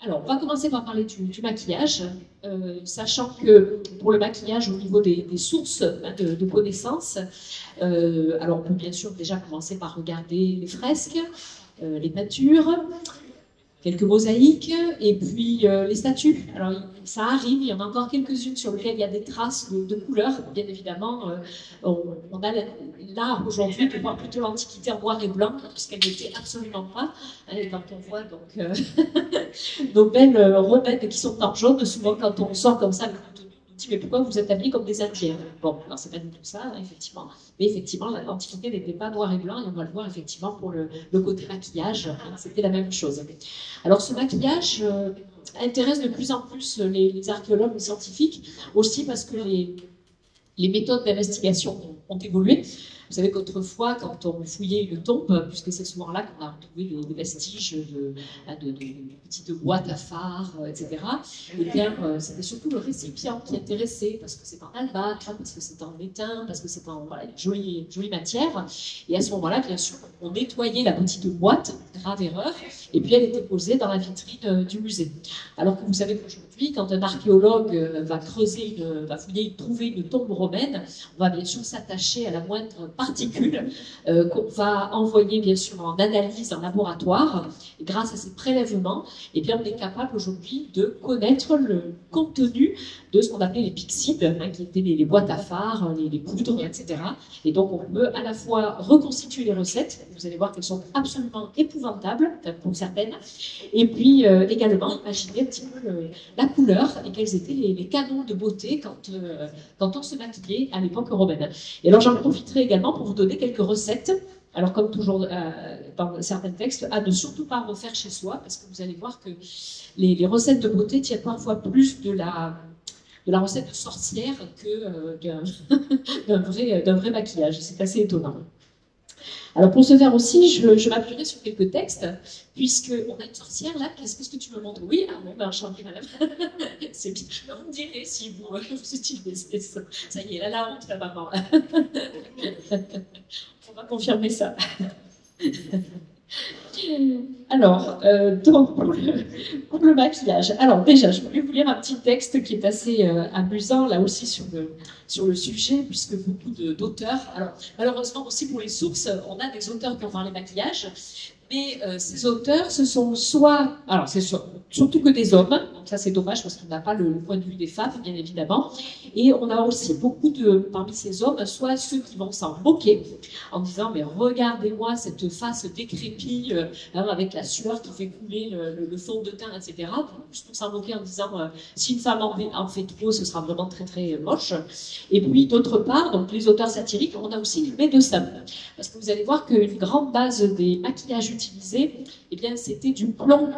Alors, on va commencer par parler du maquillage, sachant que pour le maquillage, au niveau des sources de connaissances, alors on peut bien sûr déjà commencer par regarder les fresques, les peintures, quelques mosaïques, et puis les statues. Alors, ça arrive, il y en a encore quelques-unes sur lesquelles il y a des traces de couleurs. Bien évidemment, on a l'art aujourd'hui de voir plutôt l'Antiquité en noir et blanc, puisqu'elle n'était absolument pas. Quand on voit donc nos belles robettes qui sont en jaune, souvent quand on sort comme ça, on dit mais pourquoi vous êtes habillés comme des Indiens? Bon, alors c'est pas du tout ça, hein, effectivement. Mais effectivement, l'Antiquité n'était pas noir et blanc, et on va le voir effectivement pour le côté maquillage, c'était la même chose. Alors ce maquillage intéresse de plus en plus les archéologues, les scientifiques, aussi parce que les méthodes d'investigation ont évolué. Vous savez qu'autrefois, quand on fouillait une tombe, puisque c'est souvent là qu'on a retrouvé les vestiges de petites boîtes à phares, etc., et bien, c'était surtout le récipient qui intéressait, parce que c'est en albâtre, parce que c'est en étain, parce que c'est en voilà, jolie matière. Et à ce moment-là, bien sûr, on nettoyait la petite boîte, grave erreur, et puis elle était posée dans la vitrine du musée. Alors que vous savez qu'aujourd'hui, quand un archéologue va creuser, va fouiller, trouver une tombe romaine, on va bien sûr s'attacher à la moindre particule qu'on va envoyer bien sûr en analyse en laboratoire. Et grâce à ces prélèvements, eh bien, on est capable aujourd'hui de connaître le contenu de ce qu'on appelait les pyxides, hein, qui étaient les boîtes à phares, les poudres, etc. Et donc on peut à la fois reconstituer les recettes, vous allez voir qu'elles sont absolument épouvantables pour certaines, et puis également imaginer un petit peu la couleur et quels étaient les canons de beauté quand on se maquillait à l'époque romaine. Et alors j'en profiterai également pour vous donner quelques recettes. Alors comme toujours dans certains textes, à ne surtout pas refaire chez soi, parce que vous allez voir que les recettes de beauté tiennent parfois plus de la recette de sorcière que d'un vrai maquillage. C'est assez étonnant. Alors pour ce faire aussi, je m'appuierai sur quelques textes, puisqu'on a une sorcière là. Qu'est-ce que tu me montres? Oui, ah bon, ben enchantée madame. C'est bien, vous me direz si vous utilisez ça. Ça y est, là la honte la maman. On va confirmer ça. Alors, donc pour le maquillage. Alors déjà, je voulais vous lire un petit texte qui est assez amusant là aussi sur le sujet, puisque beaucoup d'auteurs. Alors malheureusement aussi pour les sources, on a des auteurs qui ont parlé maquillage, mais ces auteurs, ce sont soit, alors c'est surtout que des hommes, donc ça c'est dommage parce qu'on n'a pas le point de vue des femmes, bien évidemment, et on a aussi beaucoup parmi ces hommes, soit ceux qui vont s'en moquer en disant mais regardez-moi cette face décrépie avec la sueur qui fait couler le fond de teint, etc. Juste pour s'en moquer en disant si une femme en fait trop, ce sera vraiment très très moche. Et puis d'autre part, donc les auteurs satiriques, on a aussi les médecins, parce que vous allez voir qu'une grande base des maquillages utilisés, eh bien c'était du plomb.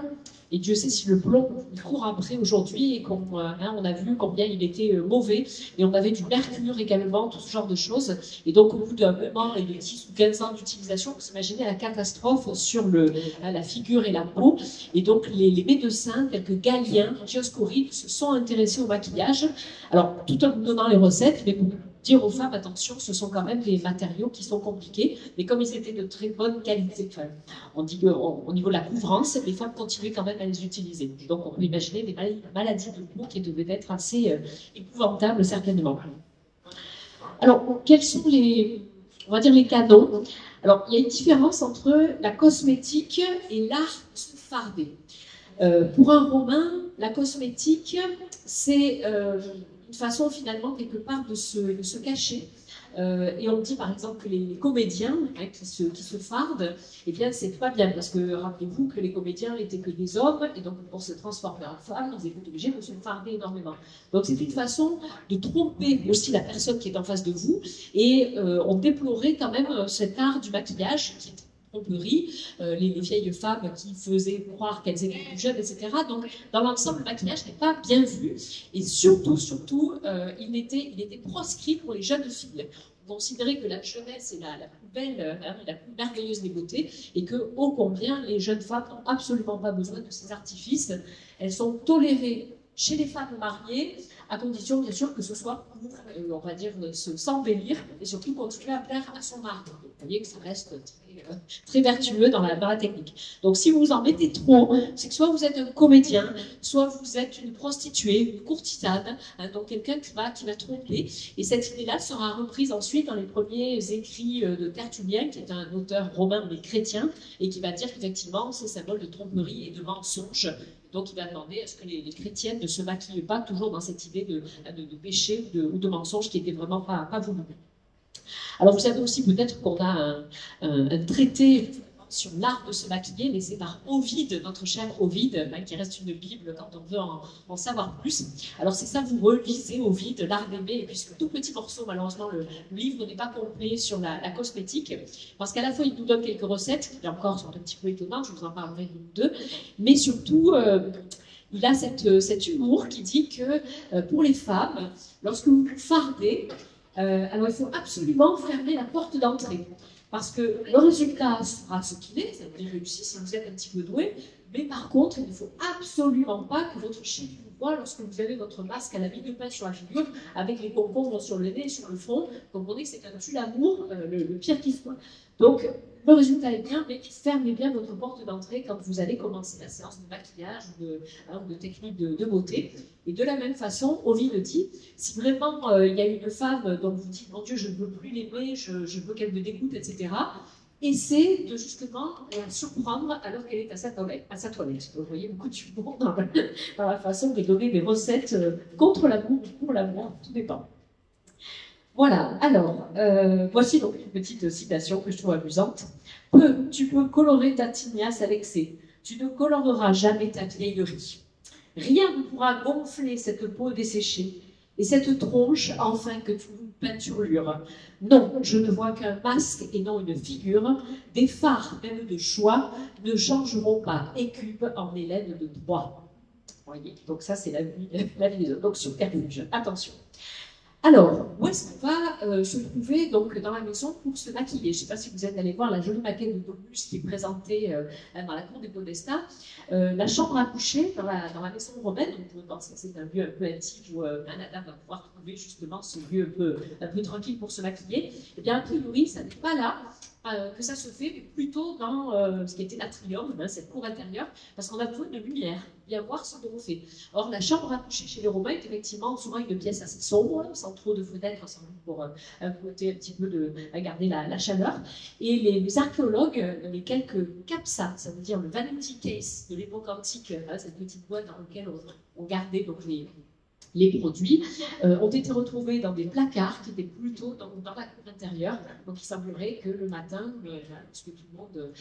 Et Dieu sait si le plomb court après aujourd'hui et qu'on on a vu combien il était mauvais. Et on avait du mercure également, tout ce genre de choses. Et donc au bout d'un moment et de 10 ou 15 ans d'utilisation, vous imaginez la catastrophe sur la figure et la peau. Et donc les médecins tels que Galien, Dioscoride se sont intéressés au maquillage. Alors tout en donnant les recettes, mais pour dire aux femmes, attention, ce sont quand même des matériaux qui sont compliqués, mais comme ils étaient de très bonne qualité, enfin, on dit qu'au niveau de la couvrance, les femmes continuaient quand même à les utiliser. Donc on peut imaginer des maladies de peau qui devaient être assez épouvantables, certainement. Alors, quels sont on va dire les canons? Alors, il y a une différence entre la cosmétique et l'art de se farder. Pour un Romain, la cosmétique, c'est une façon finalement quelque part de se cacher. Et on dit par exemple que les comédiens qui se fardent, eh bien c'est pas bien, parce que rappelez-vous que les comédiens n'étaient que des hommes, et donc pour se transformer en femmes, ils étaient obligés de se farder énormément. Donc c'est une façon de tromper aussi la personne qui est en face de vous, et on déplorait quand même cet art du maquillage qui est tromperie, les vieilles femmes qui faisaient croire qu'elles étaient plus jeunes, etc. Donc, dans l'ensemble, le maquillage n'est pas bien vu. Et surtout, il était proscrit pour les jeunes filles. On considérait que la jeunesse est la plus belle, la plus merveilleuse des beautés, et que, ô combien, les jeunes femmes n'ont absolument pas besoin de ces artifices. Elles sont tolérées chez les femmes mariées, à condition bien sûr que ce soit pour, on va dire, s'embellir et surtout continuer à plaire à son mari. Vous voyez que ça reste très très vertueux dans la technique. Donc si vous en mettez trop, c'est que soit vous êtes un comédien, soit vous êtes une prostituée, une courtisane, hein, donc quelqu'un qui va tromper. Et cette idée-là sera reprise ensuite dans les premiers écrits de Tertullien, qui est un auteur romain mais chrétien, et qui va dire qu'effectivement c'est symbole de tromperie et de mensonge. Donc il va demander à ce que les chrétiennes ne se maquillent pas toujours dans cette idée de péché ou de mensonge qui n'était vraiment pas voulu. Alors vous savez aussi peut-être qu'on a un traité sur l'art de se maquiller, laissé par Ovide, notre cher Ovide, qui reste une Bible quand on veut en savoir plus. Alors c'est ça, vous relisez Ovide, l'art d'aimer, et puisque tout petit morceau, malheureusement, le livre n'est pas complet sur la cosmétique, parce qu'à la fois il nous donne quelques recettes, qui encore sont un petit peu étonnantes, je vous en parlerai d'une ou deux, mais surtout il a cet humour qui dit que pour les femmes, lorsque vous vous fardez, alors il faut absolument fermer la porte d'entrée. Parce que le résultat sera ce qu'il est, ça veut dire réussi si vous êtes un petit peu doué, mais par contre, il ne faut absolument pas que votre chef vous voit lorsque vous avez votre masque à la mie de pain sur la figure, avec les concombres sur le nez et sur le front. Comprenez que c'est un tue l'amour, le pire qui soit. Donc, le résultat est bien, mais fermez bien votre porte d'entrée quand vous allez commencer la séance de maquillage ou de technique de beauté. Et de la même façon, Ovide dit, si vraiment il y a une femme dont vous dites, mon Dieu, je ne veux plus l'aimer, je veux qu'elle me dégoûte, etc., essaie de justement la surprendre alors qu'elle est à sa toilette. Vous voyez beaucoup d'humour dans la façon de donner des recettes contre l'amour ou pour l'amour, tout dépend. Voilà, alors, voici donc une petite citation que je trouve amusante. Tu peux colorer ta tignasse à l'excès, tu ne coloreras jamais ta vieillerie. Rien ne pourra gonfler cette peau desséchée, et cette tronche, enfin que tu une peinturlure. Non, je ne vois qu'un masque et non une figure. Des fards, même de choix, ne changeront pas écume en hélène de droit. Voyez, donc ça c'est la vie des autres. Donc subterfuge, attention. Alors, où est-ce qu'on va se trouver donc, dans la maison pour se maquiller? Je ne sais pas si vous êtes allé voir la jolie maquette de Domus qui est présentée dans la cour des Podestats. La chambre à coucher dans la maison romaine, donc vous pensez que c'est un lieu un peu intime où Anna va pouvoir trouver justement ce lieu un peu tranquille pour se maquiller. Eh bien, a priori, ça n'est pas là que ça se fait, mais plutôt dans ce qui était l'atrium, cette cour intérieure, parce qu'on a besoin de lumière, bien voir ce que l'on fait. Or, la chambre à coucher chez les Romains est effectivement souvent une pièce assez sombre, sans trop de fenêtres, sans pour un côté un petit peu à garder la chaleur. Et les archéologues, les quelques capsa, ça veut dire le vanity case de l'époque antique, cette petite boîte dans laquelle on gardait donc les produits, ont été retrouvés dans des placards qui étaient plutôt dans la cour intérieure. Donc il semblerait que le matin, lorsque tout le monde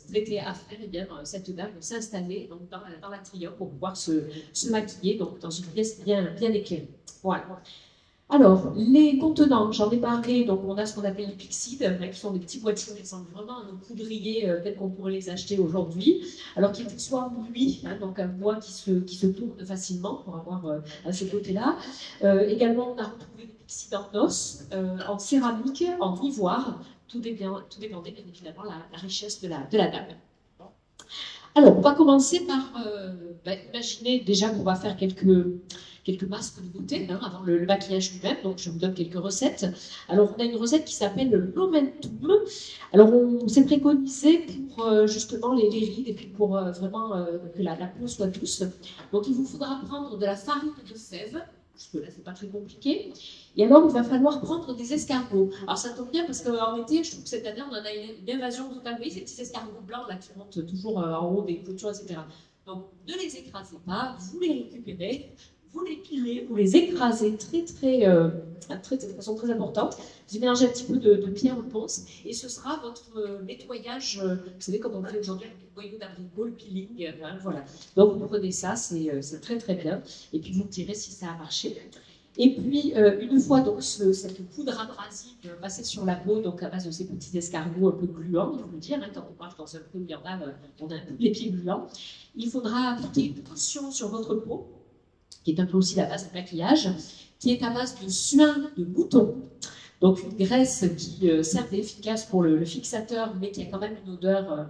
traitait à faire, eh bien, cette dame s'installait dans l'atrium pour pouvoir se maquiller donc, dans une pièce bien éclairée. Voilà. Alors, les contenants, j'en ai parlé, donc on a ce qu'on appelle les pixides, qui sont des petits boîtiers qui ressemblent vraiment à nos poudriers tels qu'on pourrait les acheter aujourd'hui, alors qu'ils soient en buis, donc un bois qui se tourne facilement pour avoir ce côté-là. Également, on a retrouvé des pixides en os, en céramique, en ivoire, tout dépendait bien évidemment la richesse de la dame. Alors, on va commencer par imaginer déjà qu'on va faire quelques masques de beauté avant le maquillage lui-même, donc je vous donne quelques recettes. Alors on a une recette qui s'appelle l'omentum. Alors on s'est préconisé pour justement les rides et puis pour vraiment que la peau soit douce. Donc il vous faudra prendre de la farine de fèves, jusque là c'est pas très compliqué, et alors il va falloir prendre des escargots. Alors ça tombe bien parce qu'en été, je trouve que cette année on en a une invasion totale, vous voyez ces petits escargots blancs là qui montent toujours en haut des clôtures, etc. Donc ne les écrasez pas, vous les récupérez, vous les pilez, vous les écrasez de façon très importante. Vous mélangez un petit peu de pierre de ponce et ce sera votre nettoyage, vous savez comme on fait aujourd'hui avec le boyau d'abricot, le peeling, voilà. Donc vous prenez ça, c'est très très bien et puis vous me direz si ça a marché. Et puis, une fois donc cette poudre abrasive passée sur la peau, donc à base de ces petits escargots un peu gluants, il faut le dire, quand on marche dans un peu où il y en a, on a un peu les pieds gluants, il faudra appliquer une potion sur votre peau, qui est un peu aussi la base du maquillage, qui est à base de suin de mouton. Donc une graisse qui sert d'efficace pour le fixateur, mais qui a quand même une odeur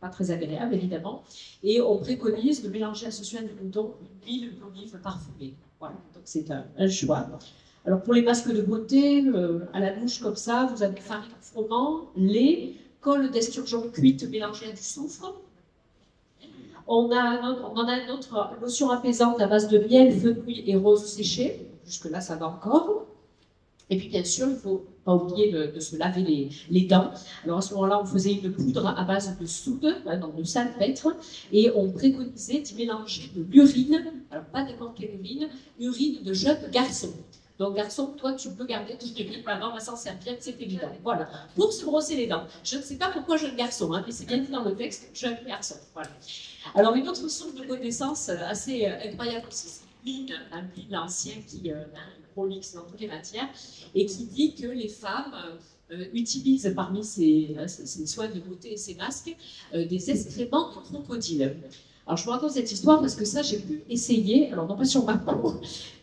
pas très agréable, évidemment. Et on préconise de mélanger à ce suin de mouton une huile d'olive parfumée. Voilà, donc c'est un choix. Alors pour les masques de beauté, à la bouche comme ça, vous avez farine, froment, lait, colle d'esturgeon cuite mélangée à du soufre. On en a une autre lotion apaisante à base de miel, fenouil et rose séché. Jusque-là, ça va encore. Et puis, bien sûr, il ne faut pas oublier de se laver les dents. Alors, à ce moment-là, on faisait une poudre à base de soude, donc de salpêtre, et on préconisait d'y mélanger de l'urine, alors pas n'importe quelle urine de jeunes garçons. Donc, garçon, toi, tu peux garder toute l'urine, maman va s'en servir, c'est évident. Voilà, pour se brosser les dents. Je ne sais pas pourquoi jeune garçon, mais c'est bien dit dans le texte, jeune garçon. Voilà. Alors, une autre source de connaissance assez incroyable aussi, c'est Pline, un Pline l'ancien qui prolixe dans toutes les matières, et qui dit que les femmes utilisent parmi ces soins de beauté et ces masques des excréments de crocodile. Alors, je vous raconte cette histoire parce que ça, j'ai pu essayer, alors non pas sur ma peau,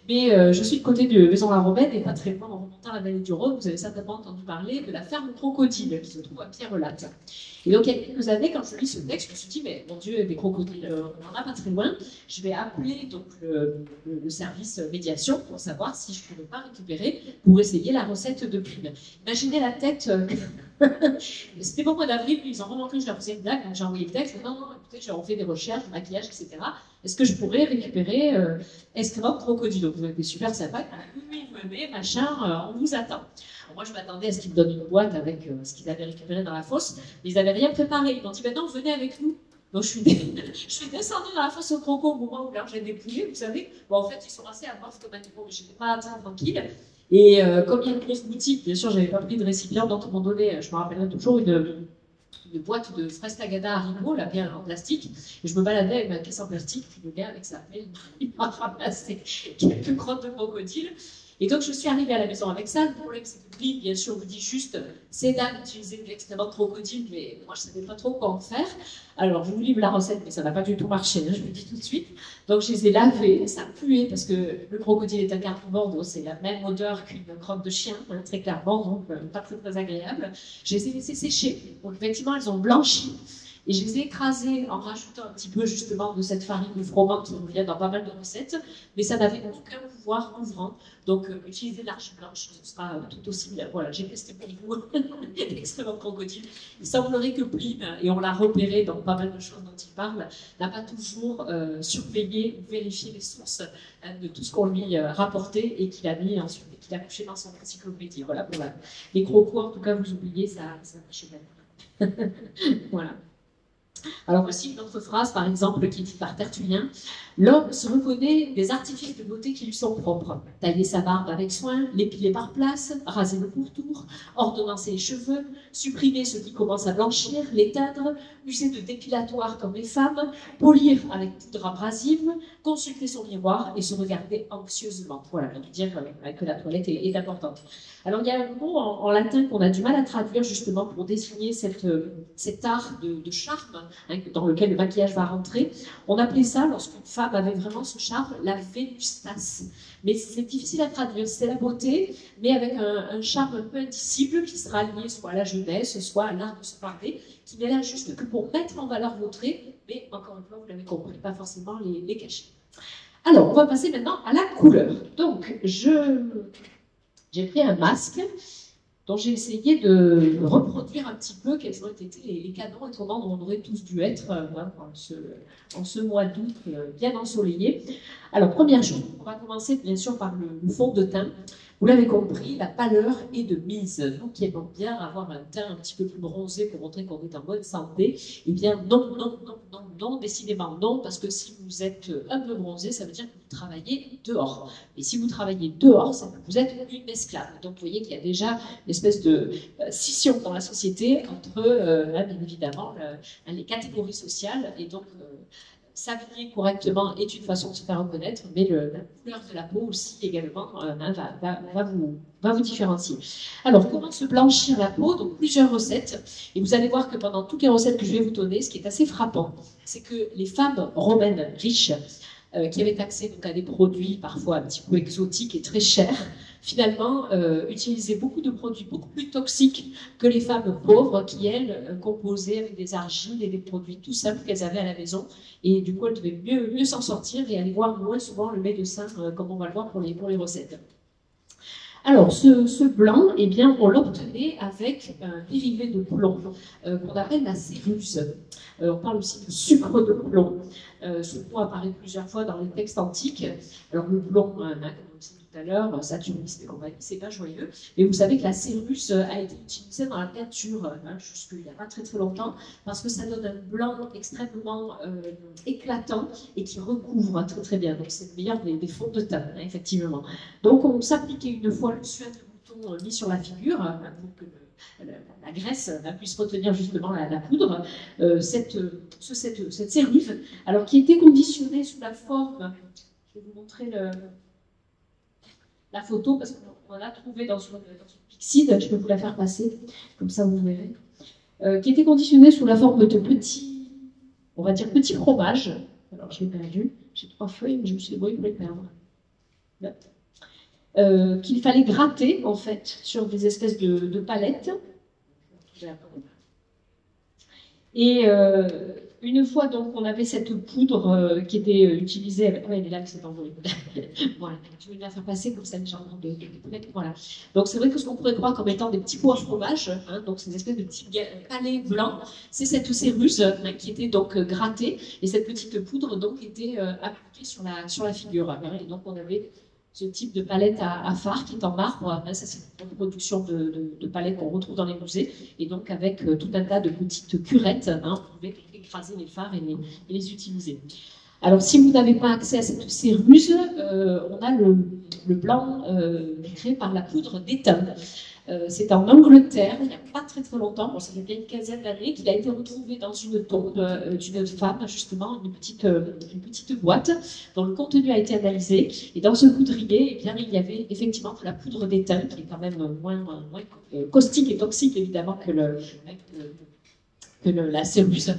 mais je suis du côté de Vaison-la-Romaine et pas très loin en remontant la vallée du Rhône, vous avez certainement entendu parler de la ferme Crocodile qui se trouve à Pierrelatte. Et donc, il y a quelques années, quand je lis ce texte, je me suis dit, mais mon Dieu, des crocodiles, on n'en a pas très loin. Je vais appeler donc le service médiation pour savoir si je ne pourrais pas récupérer pour essayer la recette de Pline. Imaginez la tête. C'était pas au mois d'avril, ils ont remarqué que je leur faisais une blague, j'ai envoyé le texte. Non, écoutez, j'ai refait des recherches, du maquillage, etc. Est-ce que je pourrais récupérer excréments de crocodile? Donc, vous avez été super sympa. Oui, venez, machin, on vous attend. Alors, moi, je m'attendais à ce qu'ils me donnent une boîte avec ce qu'ils avaient récupéré dans la fosse, mais ils n'avaient rien préparé. Ils m'ont dit, ben non, venez avec nous. Donc, je suis descendue dans la fosse au croco au moment où l'argent des poulets, vous savez. Bon, en fait, ils sont assez à mort comme animaux, mais je n'étais pas tranquille. Et comme il y a une grosse boutique, bien sûr, je n'avais pas pris de récipient, donc ils m'ont donné, je me rappellerai toujours, une boîte de fraises tagada Haribo, là, bien en plastique, et je me baladais avec ma caisse en plastique, puis le gars avec sa pelle, il m'a ramassé quelques crottes de crocodile. Et donc, je suis arrivée à la maison avec ça. Le problème, c'est que Pline, bien sûr, vous dit juste, c'est dames utiliser de l'excrément de crocodile, mais moi, je ne savais pas trop quoi en faire. Alors, je vous livre la recette, mais ça n'a pas du tout marché, hein, je vous le dis tout de suite. Donc, je les ai lavés, ça puait, parce que le crocodile est un carnivore, donc c'est la même odeur qu'une crotte de chien, hein, très clairement, donc pas très, très agréable. Je les ai laissées sécher, donc effectivement, elles ont blanchi. Et je les ai écrasées en rajoutant un petit peu justement de cette farine de froment qui revient dans pas mal de recettes, mais ça n'avait aucun pouvoir ouvrant. Donc utilisez l'arche blanche, ce sera tout aussi bien. Voilà, j'ai testé pour vous l'extrêmement crocodile. Il semblerait que Pline, et on l'a repéré dans pas mal de choses dont il parle, n'a pas toujours surveillé ou vérifié les sources de tout ce qu'on lui rapportait et qu'il a mis ensuite, qu'il a couché dans son encyclopédie. Voilà, pour les crocos, en tout cas, vous oubliez, ça marche bien. Voilà. Alors aussi une autre phrase, par exemple, qui est dite par Tertullien, l'homme se reconnaît des artifices de beauté qui lui sont propres. Tailler sa barbe avec soin, l'épiler par place, raser le pourtour, ordonnancer les cheveux, supprimer ce qui commence à blanchir, l'éteindre, user de dépilatoire comme les femmes, polir avec poudre abrasive, consulter son miroir et se regarder anxieusement. Voilà, on peut dire que la toilette est importante. Alors il y a un mot en latin qu'on a du mal à traduire justement pour désigner cet art de charme, hein, dans lequel le maquillage va rentrer. On appelait ça, lorsqu'une femme avait vraiment ce charme, la vénustas. Mais c'est difficile à traduire, c'est la beauté, mais avec un charme un peu indicible qui sera lié soit à la jeunesse, soit à l'art de se parler, qui n'est là juste que pour mettre en valeur vos traits, mais encore une fois, vous l'avez compris, pas forcément les cacher. Alors, on va passer maintenant à la couleur. Donc, j'ai pris un masque dont j'ai essayé de reproduire un petit peu quels ont été les canons et comment on aurait tous dû être en ce mois d'août bien ensoleillé. Alors, première chose, on va commencer bien sûr par le fond de teint. Vous l'avez compris, la pâleur est de mise. Nous qui aimons bien avoir un teint un petit peu plus bronzé pour montrer qu'on est en bonne santé, eh bien non, décidément non, parce que si vous êtes un peu bronzé, ça veut dire que vous travaillez dehors. Et si vous travaillez dehors, ça veut que vous êtes une esclave. Donc vous voyez qu'il y a déjà une espèce de scission dans la société entre, bien évidemment, les catégories sociales, et donc s'habiller correctement est une façon de se faire reconnaître, mais la couleur de la peau aussi également va vous différencier. Alors, comment se blanchir la peau? Donc, plusieurs recettes. Et vous allez voir que pendant toutes les recettes que je vais vous donner, ce qui est assez frappant, c'est que les femmes romaines riches, qui avaient accès donc, à des produits parfois un petit peu exotiques et très chers, finalement utilisaient beaucoup de produits beaucoup plus toxiques que les femmes pauvres qui, elles, composaient avec des argiles et des produits tout simples qu'elles avaient à la maison. Et du coup, elles devaient mieux s'en sortir et aller voir moins souvent le médecin, comme on va le voir pour les recettes. Alors, ce blanc, eh bien, on l'obtenait avec un dérivé de plomb qu'on appelle la céruse. On parle aussi de sucre de plomb. Ce plomb apparaît plusieurs fois dans les textes antiques. Alors, le plomb, comme on disait tout à l'heure, Saturnisme et compagnie, c'est pas joyeux. Mais vous savez que la céruse a été utilisée dans la peinture jusqu'il n'y a pas très très longtemps, parce que ça donne un blanc extrêmement éclatant et qui recouvre très très bien. Donc, c'est le meilleur des fonds de teint, effectivement. Donc, on s'appliquait une fois le suaire de mouton mis sur la figure, pour que la graisse puisse retenir justement la poudre, cette céruse, alors qui était conditionnée sous la forme, je vais vous montrer la photo, parce qu'on l'a trouvée dans une Pixide, je peux vous la faire passer, comme ça vous verrez, qui était conditionnée sous la forme de petits, on va dire petits fromages. Alors je l'ai perdu, j'ai 3 feuilles, mais je me suis débrouillée pour les perdre. Là. Qu'il fallait gratter en fait sur des espèces de palettes. Et une fois donc on avait cette poudre qui était utilisée avec... Ouais, elle est là, c'est envolé. Voilà, je vais la faire passer comme ça les gens de voilà. Donc c'est vrai que ce qu'on pourrait croire comme étant des petits pots à fromage, hein, donc ces espèces de petits palets blancs, c'est cette céruse qui était donc grattée, et cette petite poudre donc était appliquée sur la figure. Et donc on avait ce type de palette à phare qui est en marbre. Ça, c'est une reproduction de palettes qu'on retrouve dans les musées. Et donc, avec tout un tas de petites curettes, on pouvait écraser les phares et les utiliser. Alors, si vous n'avez pas accès à cette céruse, on a le blanc créé par la poudre d'étain. C'est en Angleterre, il n'y a pas très très longtemps, bon, ça fait bien une quinzaine d'années, qu'il a été retrouvé dans une tombe d'une femme, justement, une petite boîte, dont le contenu a été analysé. Et dans ce poudrier, eh bien, il y avait effectivement de la poudre d'étain, qui est quand même moins caustique et toxique, évidemment, que la céruse.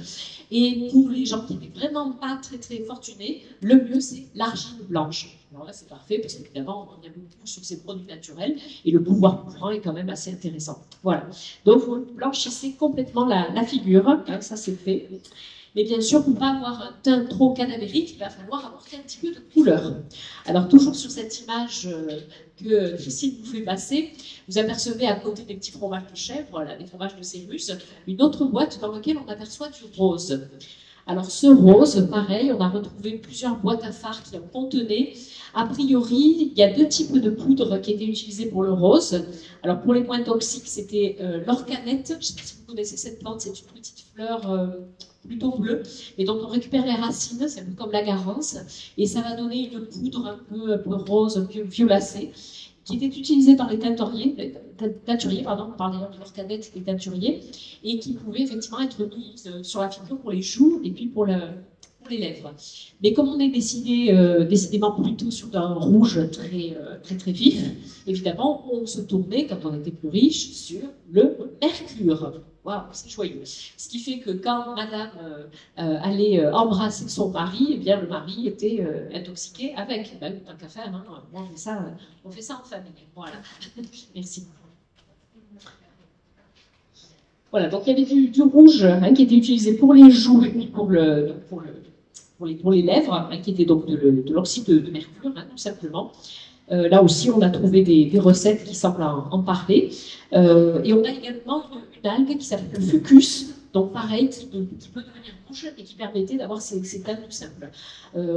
Et pour les gens qui n'étaient vraiment pas très très fortunés, le mieux c'est l'argile blanche. Alors là c'est parfait parce qu'évidemment on a beaucoup sur ces produits naturels et le pouvoir couvrant est quand même assez intéressant. Voilà. Donc vous blanchissez complètement la figure, hein, ça c'est fait. Mais bien sûr, pour ne pas avoir un teint trop cadavérique, il va falloir apporter un petit peu de couleur. Alors, toujours sur cette image que Christine vous fait passer, vous apercevez à côté des petits fromages de chèvre, là, des fromages de cérus, une autre boîte dans laquelle on aperçoit du rose. Alors, ce rose, pareil, on a retrouvé plusieurs boîtes à fard qui en contenaient. A priori, il y a 2 types de poudre qui étaient utilisées pour le rose. Alors, pour les moins toxiques, c'était l'orcanette. Je ne sais pas si vous connaissez cette plante, c'est une petite fleur plutôt bleue, et dont on récupère les racines, c'est un peu comme la garance, et ça va donner une poudre un peu rose, un peu violacée, qui était utilisée par les teinturiers, on parle d'ailleurs de l'orcanette des teinturiers, et qui pouvait effectivement être mise sur la figure pour les joues et puis pour les lèvres. Mais comme on est décidément plutôt sur un rouge très vif, évidemment, on se tournait, quand on était plus riche, sur le mercure. Waouh, c'est joyeux. Ce qui fait que quand madame allait embrasser son mari, eh bien, le mari était intoxiqué avec. Ben, tant qu'à faire, hein, on fait ça en famille. Voilà. Merci. Voilà, donc il y avait du rouge qui était utilisé pour les joues et puis pour les lèvres, qui était donc de l'oxyde de mercure, tout simplement. Là aussi, on a trouvé des recettes qui semblent en parler. Et on a également une algue qui s'appelle le fucus, donc pareil, qui peut devenir rouge et qui permettait d'avoir ces teintes tout simples.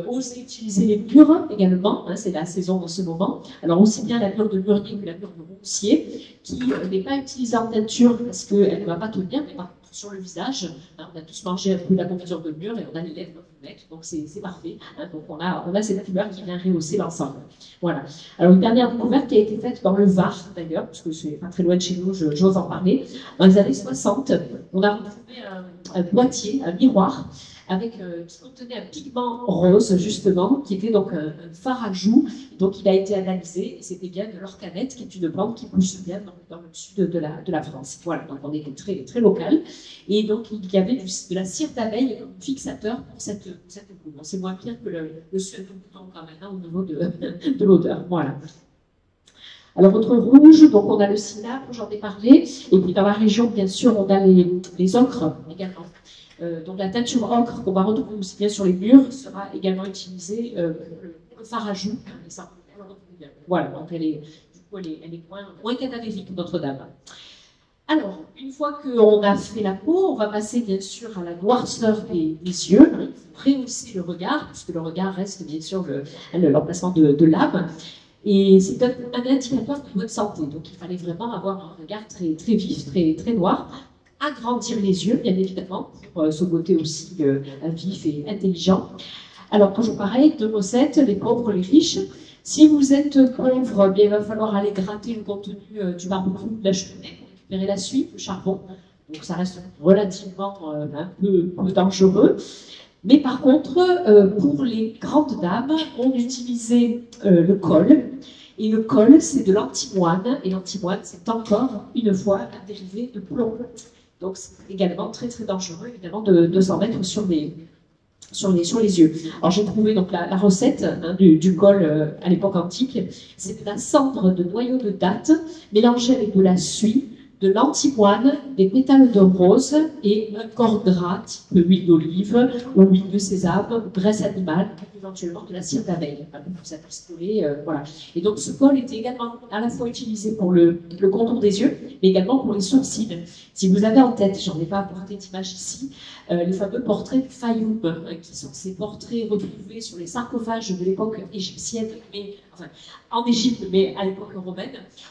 Osez utiliser les mûres également, hein, c'est la saison en ce moment. Alors aussi bien la mûre de mûrier que la mûre de roncier, qui n'est pas utilisée en teinture parce qu'elle ne va pas tenir, mais par contre sur le visage, hein, on a tous mangé un peu de la confiture de mûre et on a les lèvres avec, donc c'est parfait. Hein, donc on a cette couleur qui vient rehausser l'ensemble. Voilà. Alors une dernière découverte qui a été faite dans le Var d'ailleurs, parce que c'est pas très loin de chez nous, j'ose en parler. Dans les années 60, on a retrouvé un boîtier, un miroir, qui contenait un pigment rose, justement, qui était donc un fard à joues. Donc il a été analysé, et c'était bien de l'orcanette, qui est une plante qui pousse bien dans le sud de la France. Voilà, donc on était très, très local. Et donc il y avait de la cire d'abeille comme fixateur pour cette poudre. Bon, c'est moins pire que le suède de mouton quand même, hein, au niveau de l'odeur. Voilà. Alors, autre rouge, donc on a le cinabre, j'en ai parlé, et puis dans la région, bien sûr, on a les ocres également. Donc la teinture ocre qu'on va retrouver aussi bien sur les murs sera également utilisée pour le fard à joues. Voilà, donc elle est elle est moins cadavérique, Notre-Dame. Alors, une fois qu'on a fait la peau, on va passer bien sûr à la noirceur des yeux, rehausser le regard, puisque le regard reste bien sûr l'emplacement de l'âme. Et c'est un indicateur de bonne santé. Donc il fallait vraiment avoir un regard très, très vif, très, très noir. Agrandir les yeux, bien évidemment, pour ce côté aussi vif et intelligent. Alors toujours pareil, 2 recettes, les pauvres, les riches. Si vous êtes pauvre, bien, il va falloir aller gratter le contenu du barbecue de la cheminée pour récupérer la suie, le charbon. Donc ça reste relativement un peu dangereux. Mais par contre, pour les grandes dames, on utilisait le col. Et le col, c'est de l'antimoine. Et l'antimoine, c'est encore, une fois, un dérivé de plomb. Donc c'est également très très dangereux, évidemment, de s'en mettre sur les yeux. Alors j'ai trouvé donc la recette du col à l'époque antique. C'est de la cendre de noyau de date mélangée avec de la suie, de l'antimoine, des pétales de rose et un corps gras, type huile d'olive ou huile de sésame, graisse animale, éventuellement de la cire d'abeille, pour que ça puisse coller, voilà. Et donc ce col était également à la fois utilisé pour le contour des yeux, mais également pour les sourcils. Si vous avez en tête, j'en ai pas apporté d'image ici, les fameux portraits de Fayoum, qui sont ces portraits retrouvés sur les sarcophages de l'époque égyptienne, mais enfin, en Égypte, mais à l'époque romaine,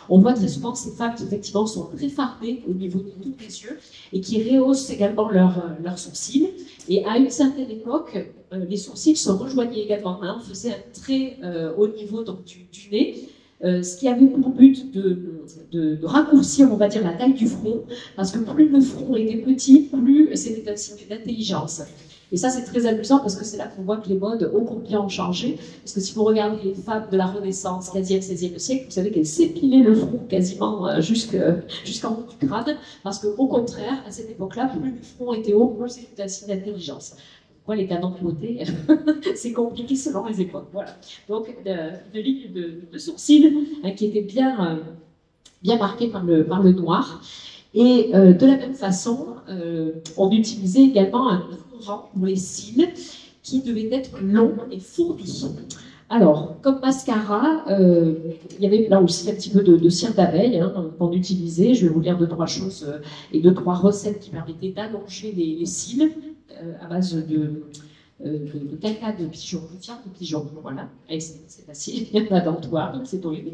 on voit très souvent ces femmes qui effectivement sont très fardées au niveau de tous les yeux et qui rehaussent également leurs sourcils. Et à une certaine époque, les sourcils se rejoignaient également. On faisait un trait au niveau donc, du nez, ce qui avait pour but de raccourcir, on va dire, la taille du front, parce que plus le front était petit, plus c'était un signe d'intelligence. Et ça, c'est très amusant parce que c'est là qu'on voit que les modes ô combien ont changé. Parce que si vous regardez les femmes de la Renaissance, 15e, 16e siècle, vous savez qu'elles s'épilaient le front quasiment jusqu'en haut du crâne. Parce qu'au contraire, à cette époque-là, plus le front était haut, plus c'était un signe d'intelligence. Pourquoi les canons de beauté, c'est compliqué selon les époques. Voilà. Donc, une ligne de sourcils qui était bien marquée par le noir. Et de la même façon, on utilisait également un colorant pour les cils qui devait être long et fourni. Alors, comme mascara, il y avait là aussi un petit peu de cire d'abeille qu'on utilisait. Je vais vous lire 2-3 choses et 2-3 recettes qui permettaient d'allonger les cils à base de caca de pigeon, de fiente de pigeon, voilà, c'est facile, il y en a dans le toit, c'est horrible.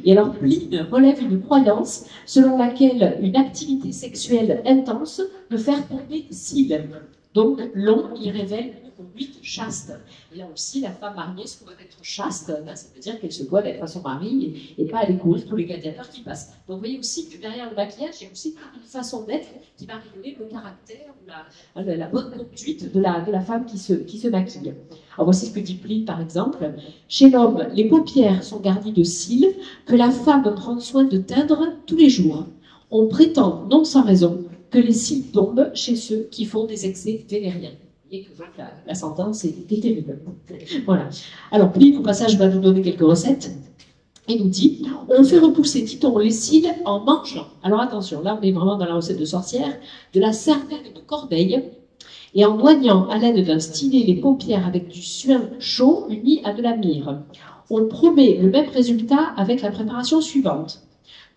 Et alors, Pline relève une croyance selon laquelle une activité sexuelle intense peut faire tomber des cils. Donc, long, il révèle une conduite chaste. Et là aussi, la femme mariée se doit être chaste, ça veut dire qu'elle se doit d'être à son mari et pas aller courir tous les gladiateurs qui passent. Donc, vous voyez aussi que derrière le maquillage, il y a aussi une façon d'être qui va révéler le caractère ou la bonne conduite de la femme qui se maquille. Alors, voici ce que dit Pline, par exemple. Chez l'homme, les paupières sont garnies de cils que la femme prend soin de teindre tous les jours. On prétend, non sans raison, que les cils tombent chez ceux qui font des excès vénériens. Et que la sentence est terrible. Voilà. Alors, Pline, au passage, va nous donner quelques recettes. Il nous dit, on fait repousser, dit-on, les cils en mangeant. Alors attention, là on est vraiment dans la recette de sorcière, de la cervelle de corbeille, et en noyant à l'aide d'un stylet les paupières avec du suin chaud uni à de la myrrhe. On promet le même résultat avec la préparation suivante.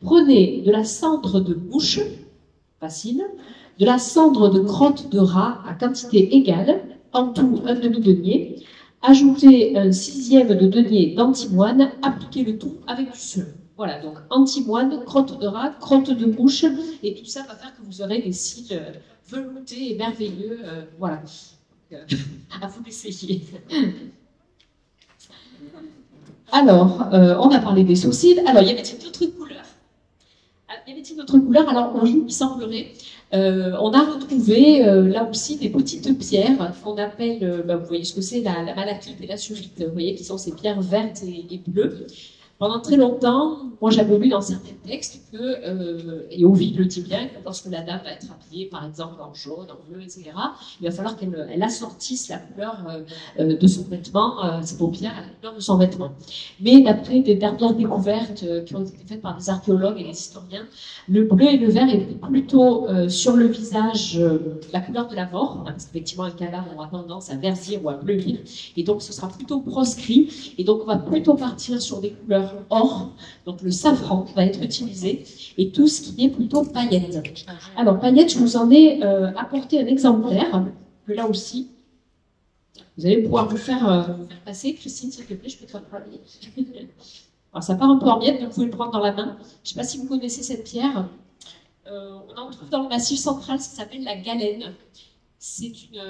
Prenez de la cendre de mouche, facile, de la cendre de crotte de rat à quantité égale, en tout un demi-denier, ajoutez un 1/6 de denier d'antimoine, appliquez le tout avec du suin. Voilà, donc antimoine, crotte de rat, crotte de mouche, et tout ça va faire que vous aurez des cils veloutés et merveilleux. Voilà, à vous d'essayer. Alors, on a parlé des sourcils. Alors, y avait-il d'autres couleurs? Y avait-il d'autres couleurs? Alors oui, il semblerait. On a retrouvé là aussi des petites pierres qu'on appelle, vous voyez ce que c'est, la malachite et la surite, vous voyez, qui sont ces pierres vertes et bleues. Pendant très longtemps, moi j'avais lu dans certains textes que, et Ovid le dit bien, que lorsque la dame va être habillée par exemple en jaune, en bleu, etc., il va falloir qu'elle assortisse la couleur de son vêtement, ses paupières, à la couleur de son vêtement. Mais d'après des dernières découvertes qui ont été faites par des archéologues et des historiens, le bleu et le vert est plutôt sur le visage la couleur de la mort, parce qu'effectivement un cadavre aura tendance à verdir ou à bleuir, et donc ce sera plutôt proscrit, et donc on va plutôt partir sur des couleurs couleur or, donc le safran va être utilisé, et tout ce qui est plutôt paillettes. Alors, paillettes, je vous en ai apporté un exemplaire, que là aussi, vous allez pouvoir vous faire passer. Christine, s'il te plaît, je peux te faire travailler. Alors, ça part un peu en miettes, mais vous pouvez le prendre dans la main. Je ne sais pas si vous connaissez cette pierre. On en trouve dans le Massif central, ça s'appelle la galène. C'est une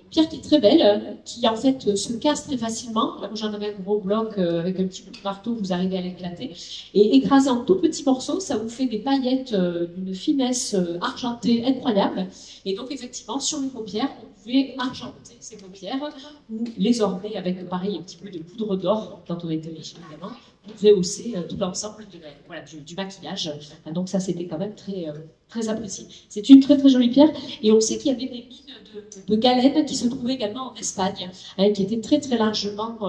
pierre qui est très belle, qui en fait se casse très facilement. Là, j'en avais un gros bloc avec un petit coup de marteau, vous arrivez à l'éclater. Et écrasé en tout petits morceaux, ça vous fait des paillettes d'une finesse argentée incroyable. Et donc effectivement, sur les paupières, vous pouvez argenter ces paupières ou les orner avec pareil un petit peu de poudre d'or quand on était riche évidemment. Vous pouvez hausser tout l'ensemble du maquillage. Donc ça, c'était quand même très apprécié. C'est une très très jolie pierre. Et on sait qu'il y avait des mines de galène qui se trouvaient également en Espagne, qui étaient très très largement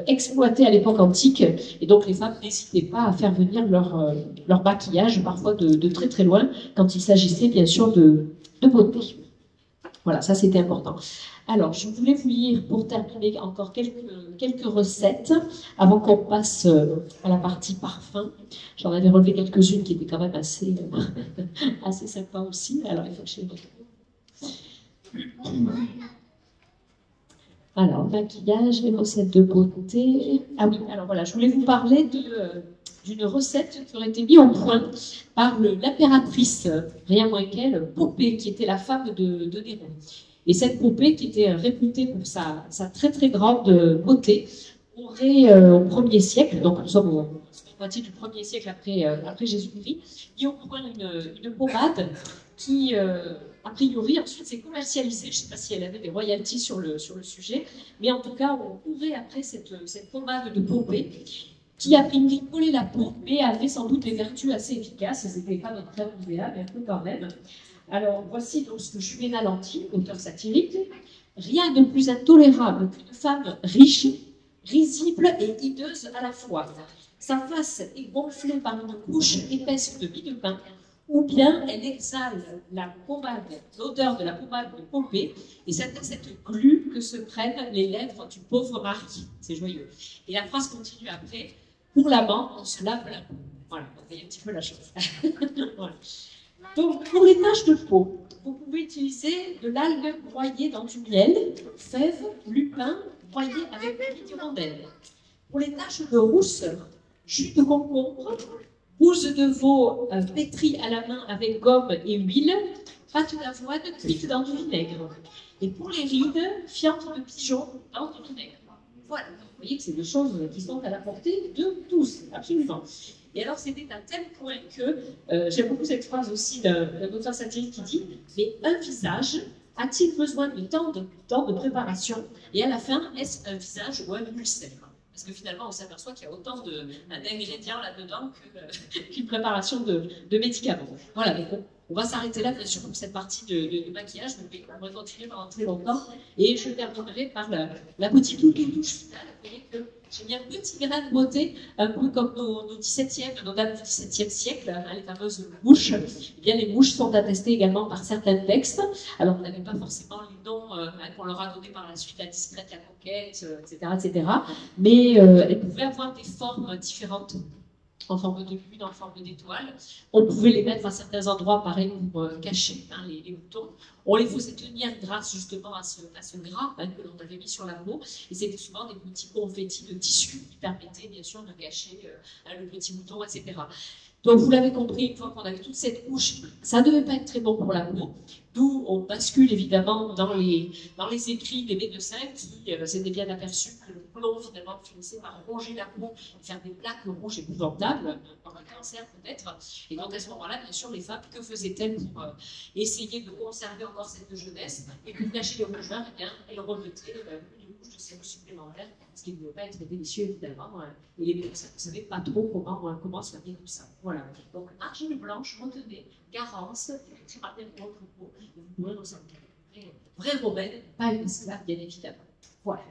exploitées à l'époque antique. Et donc les femmes n'hésitaient pas à faire venir leur maquillage, parfois de très très loin, quand il s'agissait bien sûr de beauté. Voilà, ça c'était important. Alors, je voulais vous lire pour terminer encore quelques recettes avant qu'on passe à la partie parfum. J'en avais relevé quelques-unes qui étaient quand même assez sympas aussi. Alors, il faut que je les retrouve. Alors, maquillage, les recettes de beauté. Ah oui, alors voilà, je voulais vous parler d'une recette qui aurait été mise au point par l'impératrice, rien moins qu'elle, Popée, qui était la femme de Néron. Et cette Popée, qui était réputée pour sa très très grande beauté, aurait au 1er siècle, donc nous sommes au moitié du 1er siècle après Jésus-Christ, mis au point une pommade qui, a priori, ensuite s'est commercialisée. Je ne sais pas si elle avait des royalties sur le sujet, mais en tout cas, on courait après cette pommade de Popée, qui a priori collé la peau, mais avait sans doute des vertus assez efficaces. C'était pas notre crème idéale, mais un peu quand même. Alors, voici donc ce que Juvénal Lanty, auteur satirique. Rien de plus intolérable qu'une femme riche, risible et hideuse à la fois. Sa face est gonflée par une couche épaisse de mie de pain, ou bien elle exhale l'odeur de la pommade de Popée, et c'est à cette glu que se prennent les lèvres du pauvre mari. C'est joyeux. Et la phrase continue après. Pour l'amant, on se lave la peau. Voilà, vous voyez un petit peu la chose. Voilà. Donc, pour les taches de peau, vous pouvez utiliser de l'algue broyée dans du miel, fèves, lupin, broyé avec une hirondelle. Pour les taches de rousseur, jus de concombre, bouse de veau pétrie à la main avec gomme et huile, pâte d'avoine cuite dans du vinaigre. Et pour les rides, fientes de pigeon dans du vinaigre. Voilà, vous voyez que c'est des choses qui sont à la portée de tous, absolument. Et alors, c'était à tel point que, j'aime beaucoup cette phrase aussi d'un auteur satirique qui dit « Mais un visage a-t-il besoin de tant de préparation? Et à la fin, est-ce un visage ou un ulcère ?» Parce que finalement, on s'aperçoit qu'il y a autant d'ingrédients là-dedans qu'une préparation de médicaments. Voilà, donc on va s'arrêter là, bien sûr, pour cette partie de maquillage, mais on va continuer pendant très longtemps. Et je terminerai par la petite touche finale. Vous voyez que j'ai mis un petit grain de beauté, un peu comme nos dames du XVIIe siècle, les fameuses mouches. Eh bien, les mouches sont attestées également par certains textes. Alors, on n'avait pas forcément les noms qu'on leur a donnés par la suite, la discrète, la coquette, etc. Mais elles pouvaient avoir des formes différentes, en forme de lune, en forme d'étoile. On pouvait les mettre à certains endroits, pareil, pour cacher les boutons. On les faisait tenir grâce justement à ce gras que l'on avait mis sur la peau. Et c'était souvent des petits confettis de tissu qui permettaient bien sûr de cacher le petit bouton, etc. Donc vous l'avez compris, une fois qu'on avait toute cette couche, ça ne devait pas être très bon pour la peau. D'où on bascule évidemment dans les écrits des médecins qui s'étaient bien aperçus que le plomb finalement finissait par ronger la peau et faire des plaques rouges épouvantables, comme un cancer peut-être. Et donc à ce moment-là, bien sûr, les femmes, que faisaient-elles pour essayer de conserver encore cette jeunesse? Et pour cacher les rougeurs, eh bien, elles remettaient une couche de sérum supplémentaire, ce qui ne devait pas être délicieux évidemment. Et les médecins ne savaient pas trop comment soigner tout ça. Voilà. Donc argile blanche, retenez, Garance, Tiradel pour votre peau. Vous pourrez ressentir une vraie romaine, pas une esclave, bien évidemment. Voilà.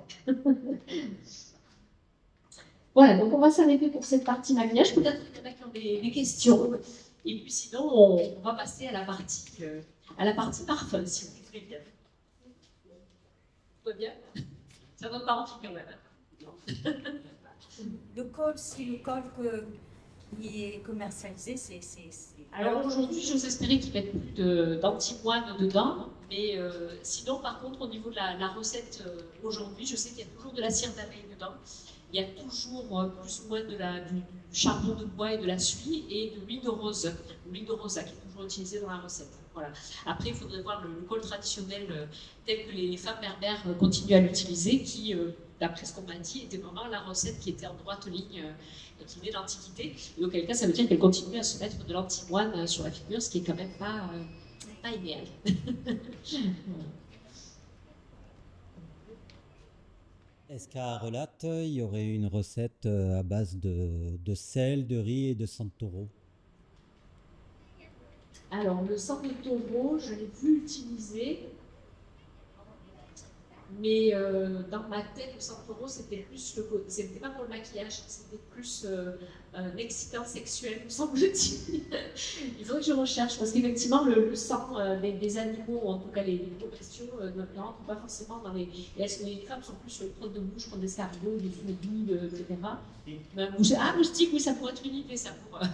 Voilà, donc on va s'arrêter pour cette partie maquillage. Peut-être qu'il y en a qui ont des questions. Et puis sinon, on va passer à la partie parfum, si vous voulez bien. Tout va bien? Ça donne pas envie quand même. le col, si le col qui est commercialisé, c'est... Alors aujourd'hui, j'ose espérer qu'ils mettent plus d'antimoine dedans, mais sinon, par contre, au niveau de la recette aujourd'hui, je sais qu'il y a toujours de la cire d'abeille dedans. Il y a toujours plus ou moins du charbon de bois et de la suie et de l'huile de rose, l'huile de rosa qui est toujours utilisée dans la recette. Voilà. Après, il faudrait voir le col traditionnel tel que les femmes berbères continuent à l'utiliser, qui, d'après ce qu'on m'a dit, était vraiment la recette qui était en droite ligne et qui venait de l'Antiquité. Et auquel cas, ça veut dire qu'elle continue à se mettre de l'antimoine sur la figure, ce qui est quand même pas idéal. Est-ce qu'à Relate, il y aurait une recette à base de sel, de riz et de sang de taureau? Alors, le sang de taureau, je l'ai vu utiliser, mais dans ma tête, le sang de taureau, c'était plus c'était pas pour le maquillage, c'était plus un excitant sexuel, me semble-t-il. Il faudrait que je recherche, parce qu'effectivement, le sang des animaux, en tout cas les gros bestiaux, ne rentrent pas forcément dans les... Les femmes sont plus sur les protes de bouche, comme des escargots, des fumées, etc. Moustique, oui, ça pourrait être une idée, ça,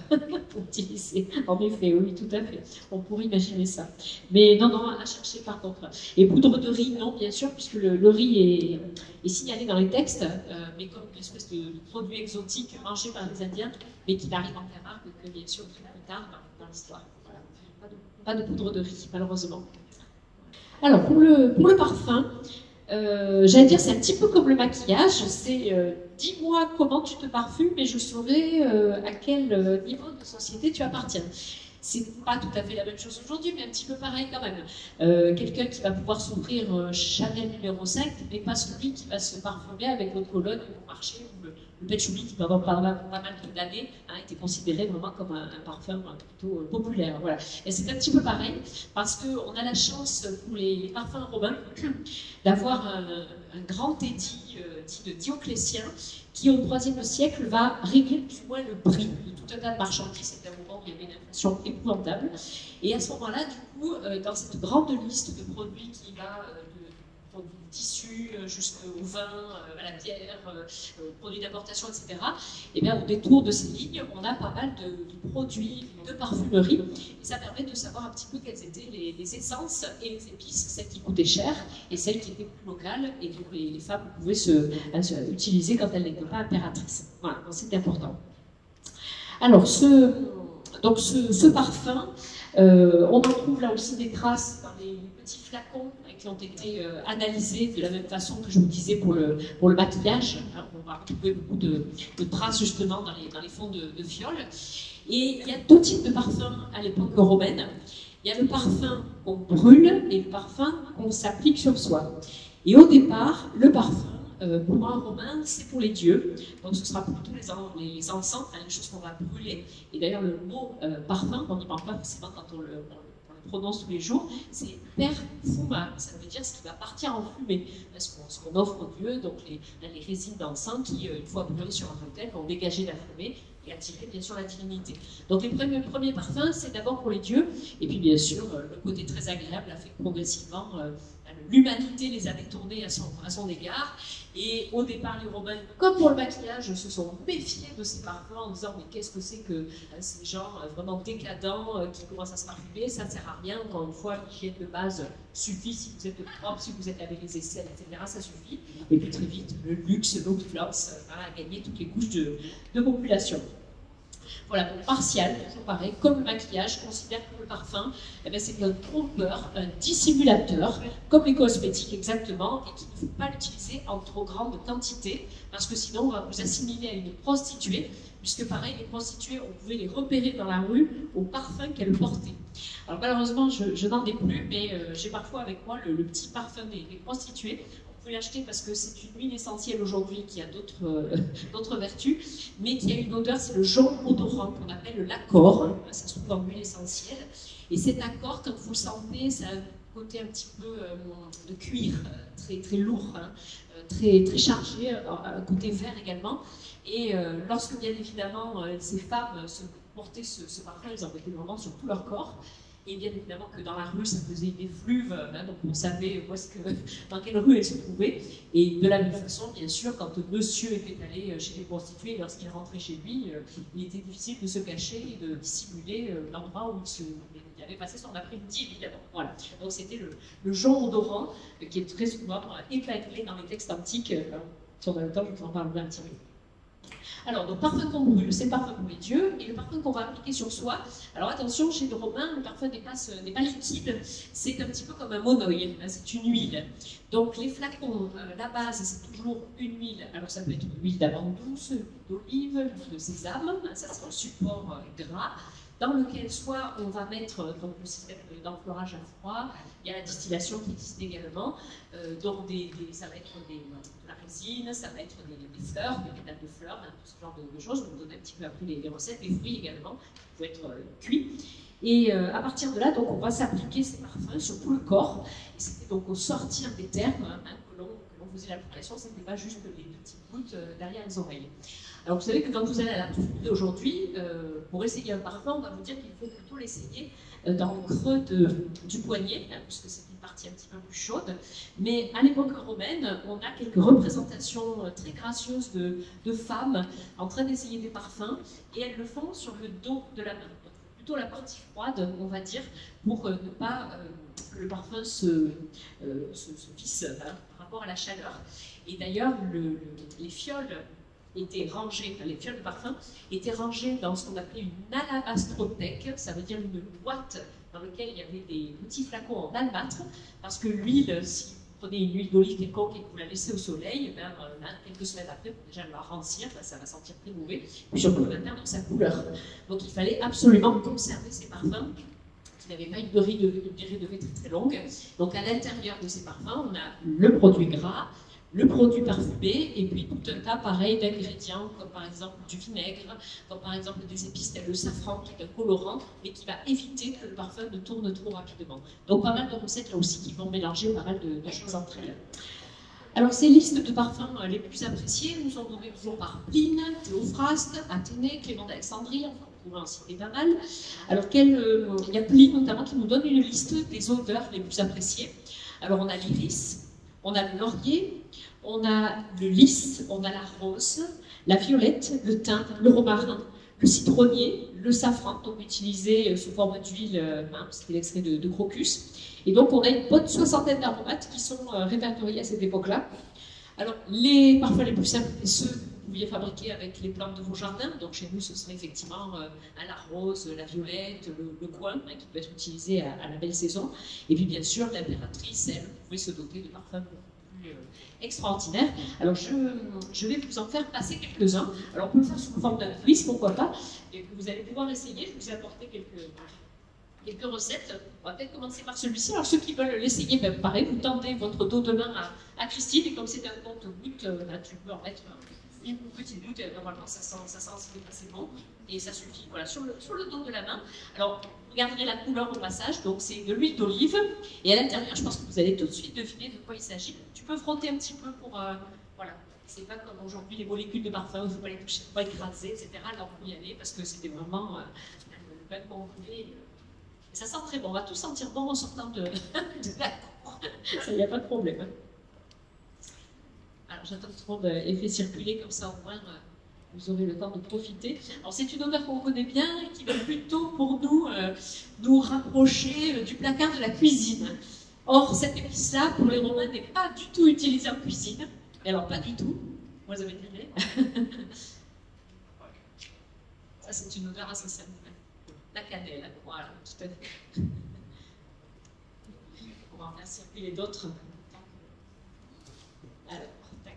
pour utiliser. En effet, oui, tout à fait. On pourrait imaginer ça. Mais non, à chercher par contre. Et poudre de riz, non, bien sûr, puisque le riz est signalé dans les textes, mais comme une espèce de produit exotique mangé par les Indiens, mais qui n'arrive en Camargue que bien sûr plus tard dans l'histoire. Voilà. Pas de poudre de riz, malheureusement. Alors, pour le parfum, j'allais dire, c'est un petit peu comme le maquillage, c'est dis-moi comment tu te parfumes et je saurai à quel niveau de société tu appartiens. C'est pas tout à fait la même chose aujourd'hui, mais un petit peu pareil quand même. Quelqu'un qui va pouvoir s'offrir Chanel numéro 5 n'est pas celui qui va se parfumer avec notre colonne au marché ou le patchouli qui va avoir pas mal d'années était considéré vraiment comme un parfum plutôt populaire. Voilà. Et c'est un petit peu pareil parce qu'on a la chance pour les parfums romains d'avoir un grand édit dit de Dioclétien qui au IIIe siècle va régler plus ou moins le prix de tout un tas de marchandises. C'était un moment où il y avait une inflation épouvantable. Et à ce moment-là, du coup, dans cette grande liste de produits qui va du tissu jusqu'au vin, à la bière, aux produits d'importation, etc., et bien, au détour de ces lignes, on a pas mal de produits de parfumerie. Et ça permet de savoir un petit peu quelles étaient les essences et les épices, celles qui coûtaient cher et celles qui étaient plus locales et que les femmes pouvaient utiliser quand elles n'étaient pas impératrices. Voilà, c'est important. Alors, ce parfum, on en trouve là aussi des traces dans les petits flacons qui ont été analysés de la même façon que je vous disais pour le maquillage. Alors, on va retrouver beaucoup de traces justement dans les fonds de fioles. Et il y a deux types de parfums à l'époque romaine. Il y a le parfum qu'on brûle et le parfum qu'on s'applique sur soi. Et au départ, le parfum, pour un romain, c'est pour les dieux. Donc ce sera plutôt les encens, les choses qu'on va brûler. Et d'ailleurs, le mot parfum, on n'y parle pas forcément quand on le prononce tous les jours, c'est perfuma. Ça veut dire ce qui va partir en fumée. Ce qu'on offre aux dieux, donc les résines d'encens qui, une fois brûlées sur un autel, vont dégager la fumée et attirer bien sûr la divinité. Donc les premiers parfums, c'est d'abord pour les dieux, et puis bien sûr, le côté très agréable a fait que progressivement, l'humanité les a détournés à son égard. Et au départ, les Romains, comme pour le maquillage, se sont méfiés de ces parfums en disant mais qu'est-ce que c'est que ces gens vraiment décadents qui commencent à se parfumer, ça ne sert à rien. Encore une fois, l'hygiène de base suffit si vous êtes propre, si vous êtes avec les aisselles, etc. Ça suffit. Et puis très vite, le luxe, l'opulence a gagné toutes les couches de population. Voilà, donc partial, toujours pareil, comme le maquillage, considère que le parfum, c'est un trompeur, un dissimulateur, comme les cosmétiques exactement, et qu'il ne faut pas l'utiliser en trop grande quantité, parce que sinon on va vous assimiler à une prostituée, puisque pareil, les prostituées, on pouvait les repérer dans la rue au parfum qu'elles portaient. Alors malheureusement, je n'en ai plus, mais j'ai parfois avec moi le petit parfum des prostituées. L'acheter parce que c'est une huile essentielle aujourd'hui qui a d'autres vertus, mais qui a une odeur, c'est le jaune odorant qu'on appelle l'accord. Ça se trouve en huile essentielle. Et cet accord, quand vous le sentez, ça a un côté un petit peu de cuir, très, très lourd, très, très chargé, un côté vert également. Et lorsque bien évidemment ces femmes se portaient ce parfum, elles en mettaient vraiment sur tout leur corps. Et bien évidemment que dans la rue, ça faisait des effluves, hein, donc on savait dans quelle rue elle se trouvait. Et de la même façon, bien sûr, quand monsieur était allé chez les prostituées, lorsqu'il rentrait chez lui, il était difficile de se cacher et de dissimuler l'endroit où il avait passé son après-midi, évidemment. Voilà. Donc c'était le genre odorant qui est très souvent épinglé dans les textes antiques. Si on a le temps, je vous en parlerai un petit peu. Alors, donc, parfum qu'on brûle, c'est le parfum pour les dieux, et le parfum qu'on va appliquer sur soi. Alors, attention, chez les Romains, le parfum n'est pas liquide, c'est un petit peu comme un monoï, c'est une huile. Donc, les flacons, la base, c'est toujours une huile. Alors, ça peut être une huile d'amande douce, d'olive, l'huile de sésame, ça c'est un support gras, dans lequel soit on va mettre donc, le système d'enfleurage à froid, il y a la distillation qui existe également, donc ça va être de la résine, ça va être des fleurs, des pétales de fleurs, hein, tout ce genre de choses. Je vais vous donner un petit peu après les recettes, les fruits également, qui peuvent être cuits. Et à partir de là, donc, on va s'appliquer ces parfums sur tout le corps. Et c'était donc au sortir des termes hein, que l'on faisait l'application, ce n'était pas juste les petites gouttes derrière les oreilles. Alors vous savez que quand vous allez à la profuité aujourd'hui, pour essayer un parfum, on va vous dire qu'il faut plutôt l'essayer dans le creux du poignet, hein, puisque c'est une partie un petit peu plus chaude. Mais à l'époque romaine, on a quelques représentations très gracieuses de femmes en train d'essayer des parfums, et elles le font sur le dos de la main. Donc, plutôt la partie froide, on va dire, pour ne pas que le parfum se visse hein, par rapport à la chaleur. Et d'ailleurs, les fioles étaient rangées, enfin, les fioles de parfum étaient rangées dans ce qu'on appelait une alabastrothèque, ça veut dire une boîte dans laquelle il y avait des petits flacons en albâtre, parce que l'huile, si vous prenez une huile d'olive quelconque et que vous la laissez au soleil, ben, quelques semaines après, déjà elle va rancir, ben, ça va sentir très mauvais, puis surtout elle va perdre sa couleur. Donc il fallait absolument conserver ces parfums qui n'avaient pas une durée de vie très très longue. Donc à l'intérieur de ces parfums, on a le produit gras, le produit parfumé, et puis tout un tas pareil d'ingrédients, comme par exemple du vinaigre, comme par exemple des épices telles le safran, qui est un colorant, mais qui va éviter que le parfum ne tourne trop rapidement. Donc pas mal de recettes là aussi qui vont mélanger pas mal de choses entre elles. Alors ces listes de parfums les plus appréciés nous sont données toujours par Pline, Théophraste, Athénée, Clément d'Alexandrie, enfin on pourrait en citer pas mal. Alors il y a Pline notamment qui nous donne une liste des odeurs les plus appréciées. Alors on a l'iris, on a le laurier, on a le lys, on a la rose, la violette, le thym, le romarin, le citronnier, le safran, donc utilisé sous forme d'huile, c'était l'extrait de crocus. Et donc on a une bonne soixantaine d'aromates qui sont répertoriés à cette époque-là. Alors les parfums les plus simples, c'est ceux que vous pouviez fabriquer avec les plantes de vos jardins. Donc chez nous, ce serait effectivement la rose, la violette, le coin, hein, qui peut être utilisé à la belle saison. Et puis bien sûr, l'impératrice, elle, vous pouvez se doter de parfums plus extraordinaires. Alors je vais vous en faire passer quelques-uns. Alors on peut le faire sous forme d'un quiz, pourquoi pas, et que vous allez pouvoir essayer. Je vous ai apporté quelques recettes. On va peut-être commencer par celui-ci. Alors ceux qui veulent l'essayer, ben, pareil, vous tendez votre dos de main à Christine, et comme c'est un compte-gouttes, tu peux en mettre une petite goutte, et normalement ça sent c'est bon, et ça suffit. Voilà, sur le dos de la main. Alors, vous regarderez la couleur au passage, donc c'est de l'huile d'olive, et à l'intérieur, je pense que vous allez tout de suite deviner de quoi il s'agit. Tu peux frotter un petit peu pour... voilà. C'est pas comme aujourd'hui les molécules de parfum, il ne faut pas les toucher, il ne faut pas écraser, etc. Là, on peut y aller, parce que c'était vraiment le bain qu'on voulait. Ça sent très bon, on va tous sentir bon en sortant de la cour. Ça, il n'y a pas de problème. Alors j'attends que tout le monde ait fait circuler, comme ça au moins vous aurez le temps de profiter. Alors c'est une odeur qu'on connaît bien et qui va plutôt pour nous rapprocher du placard de la cuisine. Or cette épice-là, pour les Romains, n'est pas du tout utilisée en cuisine. Et alors pas du tout. Vous avez deviné. Ça c'est une odeur assez simple. La cannelle, voilà, tout à fait. On va en faire circuler d'autres. Alors, tac.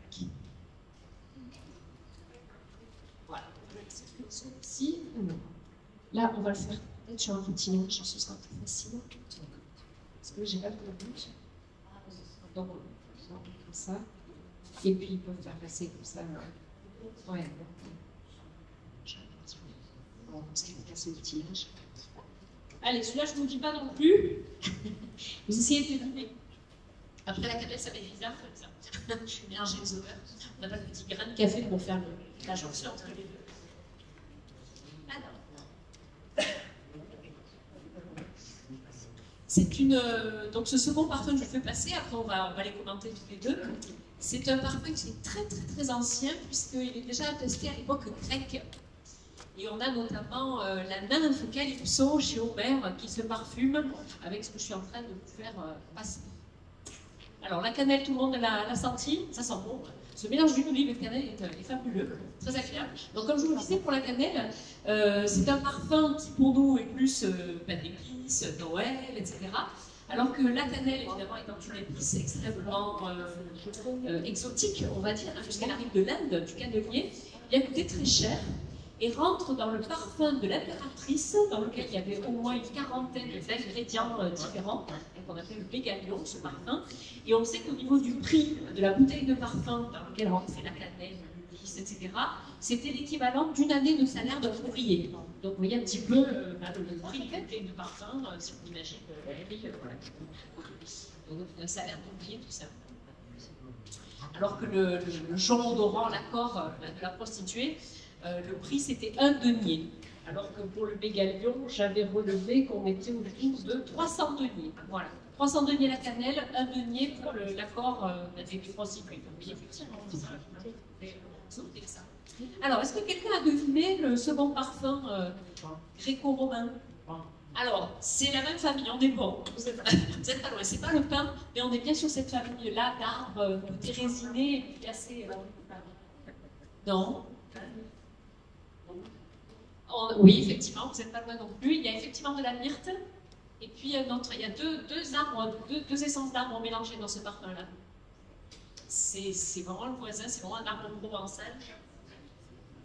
Voilà, on va circuler celui-ci. Là, on va le faire peut-être sur un petit nuage, ce sera plus facile. Parce que j'ai pas de but. Donc, on va comme ça. Et puis, ils peuvent faire passer comme ça. Ouais. Parce qu'il faut casser le tirage. Allez, celui-là, je ne vous dis pas non plus. Vous essayez de deviner. Après, la cannelle, ça fait bizarre comme ça. Je mélanger les odeurs. On n'a pas de petit grain de café pour faire la jonction entre les deux. Alors. Donc ce second parfum que je fais passer, après on va les commenter tous les deux. C'est un parfum qui est très très très ancien puisqu'il est déjà attesté à l'époque grecque. Et on a notamment la nymphe Calypso chez Homère qui se parfume avec ce que je suis en train de vous faire passer. Alors la cannelle, tout le monde l'a senti, ça sent bon. Ce mélange d'huile d'olive et de cannelle est fabuleux, très agréable. Donc comme je vous le disais pour la cannelle, c'est un parfum qui pour nous est plus pain d'épices, Noël, etc. Alors que la cannelle, évidemment, étant une épice extrêmement exotique, on va dire, hein, puisqu'elle arrive de l'Inde, du cannelier, vient coûter très cher et rentre dans le parfum de l'impératrice, dans lequel il y avait au moins une quarantaine d'ingrédients différents, qu'on appelle le Bégalion, ce parfum. Et on sait qu'au niveau du prix de la bouteille de parfum dans laquelle rentrait la cannelle, l'épice, etc., c'était l'équivalent d'une année de salaire d'un ouvrier. Donc vous voyez un petit peu le prix de la bouteille de parfum, si vous imaginez un salaire d'ouvrier, tout ça. Alors que le jonc odorant, l'accord de la prostituée, le prix c'était 1 denier. Alors que pour le Bégalion, j'avais relevé qu'on était autour de 300 deniers. Voilà. 300 deniers la cannelle, 1 denier pour l'accord des prostituées. Donc, effectivement, c'est ça. Alors, est-ce que quelqu'un a deviné le second parfum gréco-romain? Alors, c'est la même famille, on est bon. Vous êtes pas loin. C'est pas le pain, mais on est bien sur cette famille-là d'arbres tout résinés et puis assez. Non. Oui, effectivement, vous n'êtes pas loin non plus. Il y a effectivement de la myrte, et puis il y a deux arbres, deux essences d'arbres mélangées dans ce parfum-là. C'est vraiment le voisin, c'est vraiment un arbre provençal.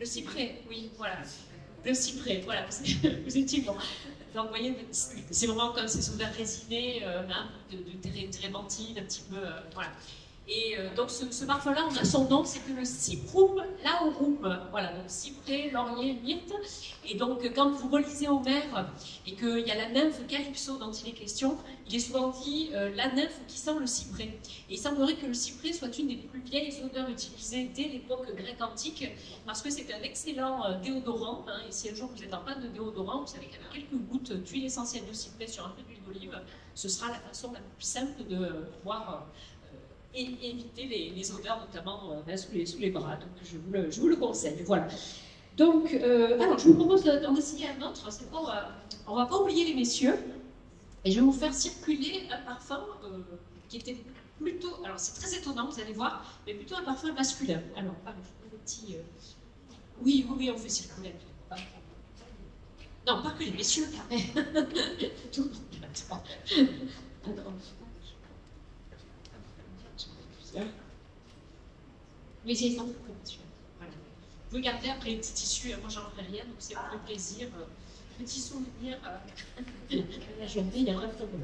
Le cyprès, oui, voilà. Le cyprès, voilà, vous étiez bon. Donc, vous voyez, c'est vraiment comme ces odeurs résinées, de térébenthine, un petit peu, voilà. Et donc ce parfum-là, on a son nom, c'est que le Cyprum laurum. Voilà, donc cyprès, laurier, myrte. Et donc quand vous relisez Homère et qu'il y a la nymphe Calypso dont il est question, il est souvent dit la nymphe qui sent le cyprès. Et il semblerait que le cyprès soit une des plus vieilles odeurs utilisées dès l'époque grecque antique, parce que c'est un excellent déodorant. Hein, et si un jour vous êtes en panne de déodorant, vous savez qu'avec quelques gouttes d'huile essentielle de cyprès sur un peu d'huile d'olive, ce sera la façon la plus simple de pouvoir et éviter les odeurs, notamment sous les bras. Donc, je vous le conseille. Voilà. Donc, alors, je vous propose d'en essayer un autre. On ne va pas oublier les messieurs. Et je vais vous faire circuler un parfum qui était plutôt... Alors, c'est très étonnant, vous allez voir, mais plutôt un parfum masculin. Alors, pardon, le petit... Oui, on fait circuler. Non, pas que les messieurs, quand même. Tout le monde. Mais c'est sans prévention. Voilà. Vous pouvez garder après les petits tissus, moi j'en ferai rien, donc c'est pour le plaisir. Petit souvenir la journée, il y a un problème.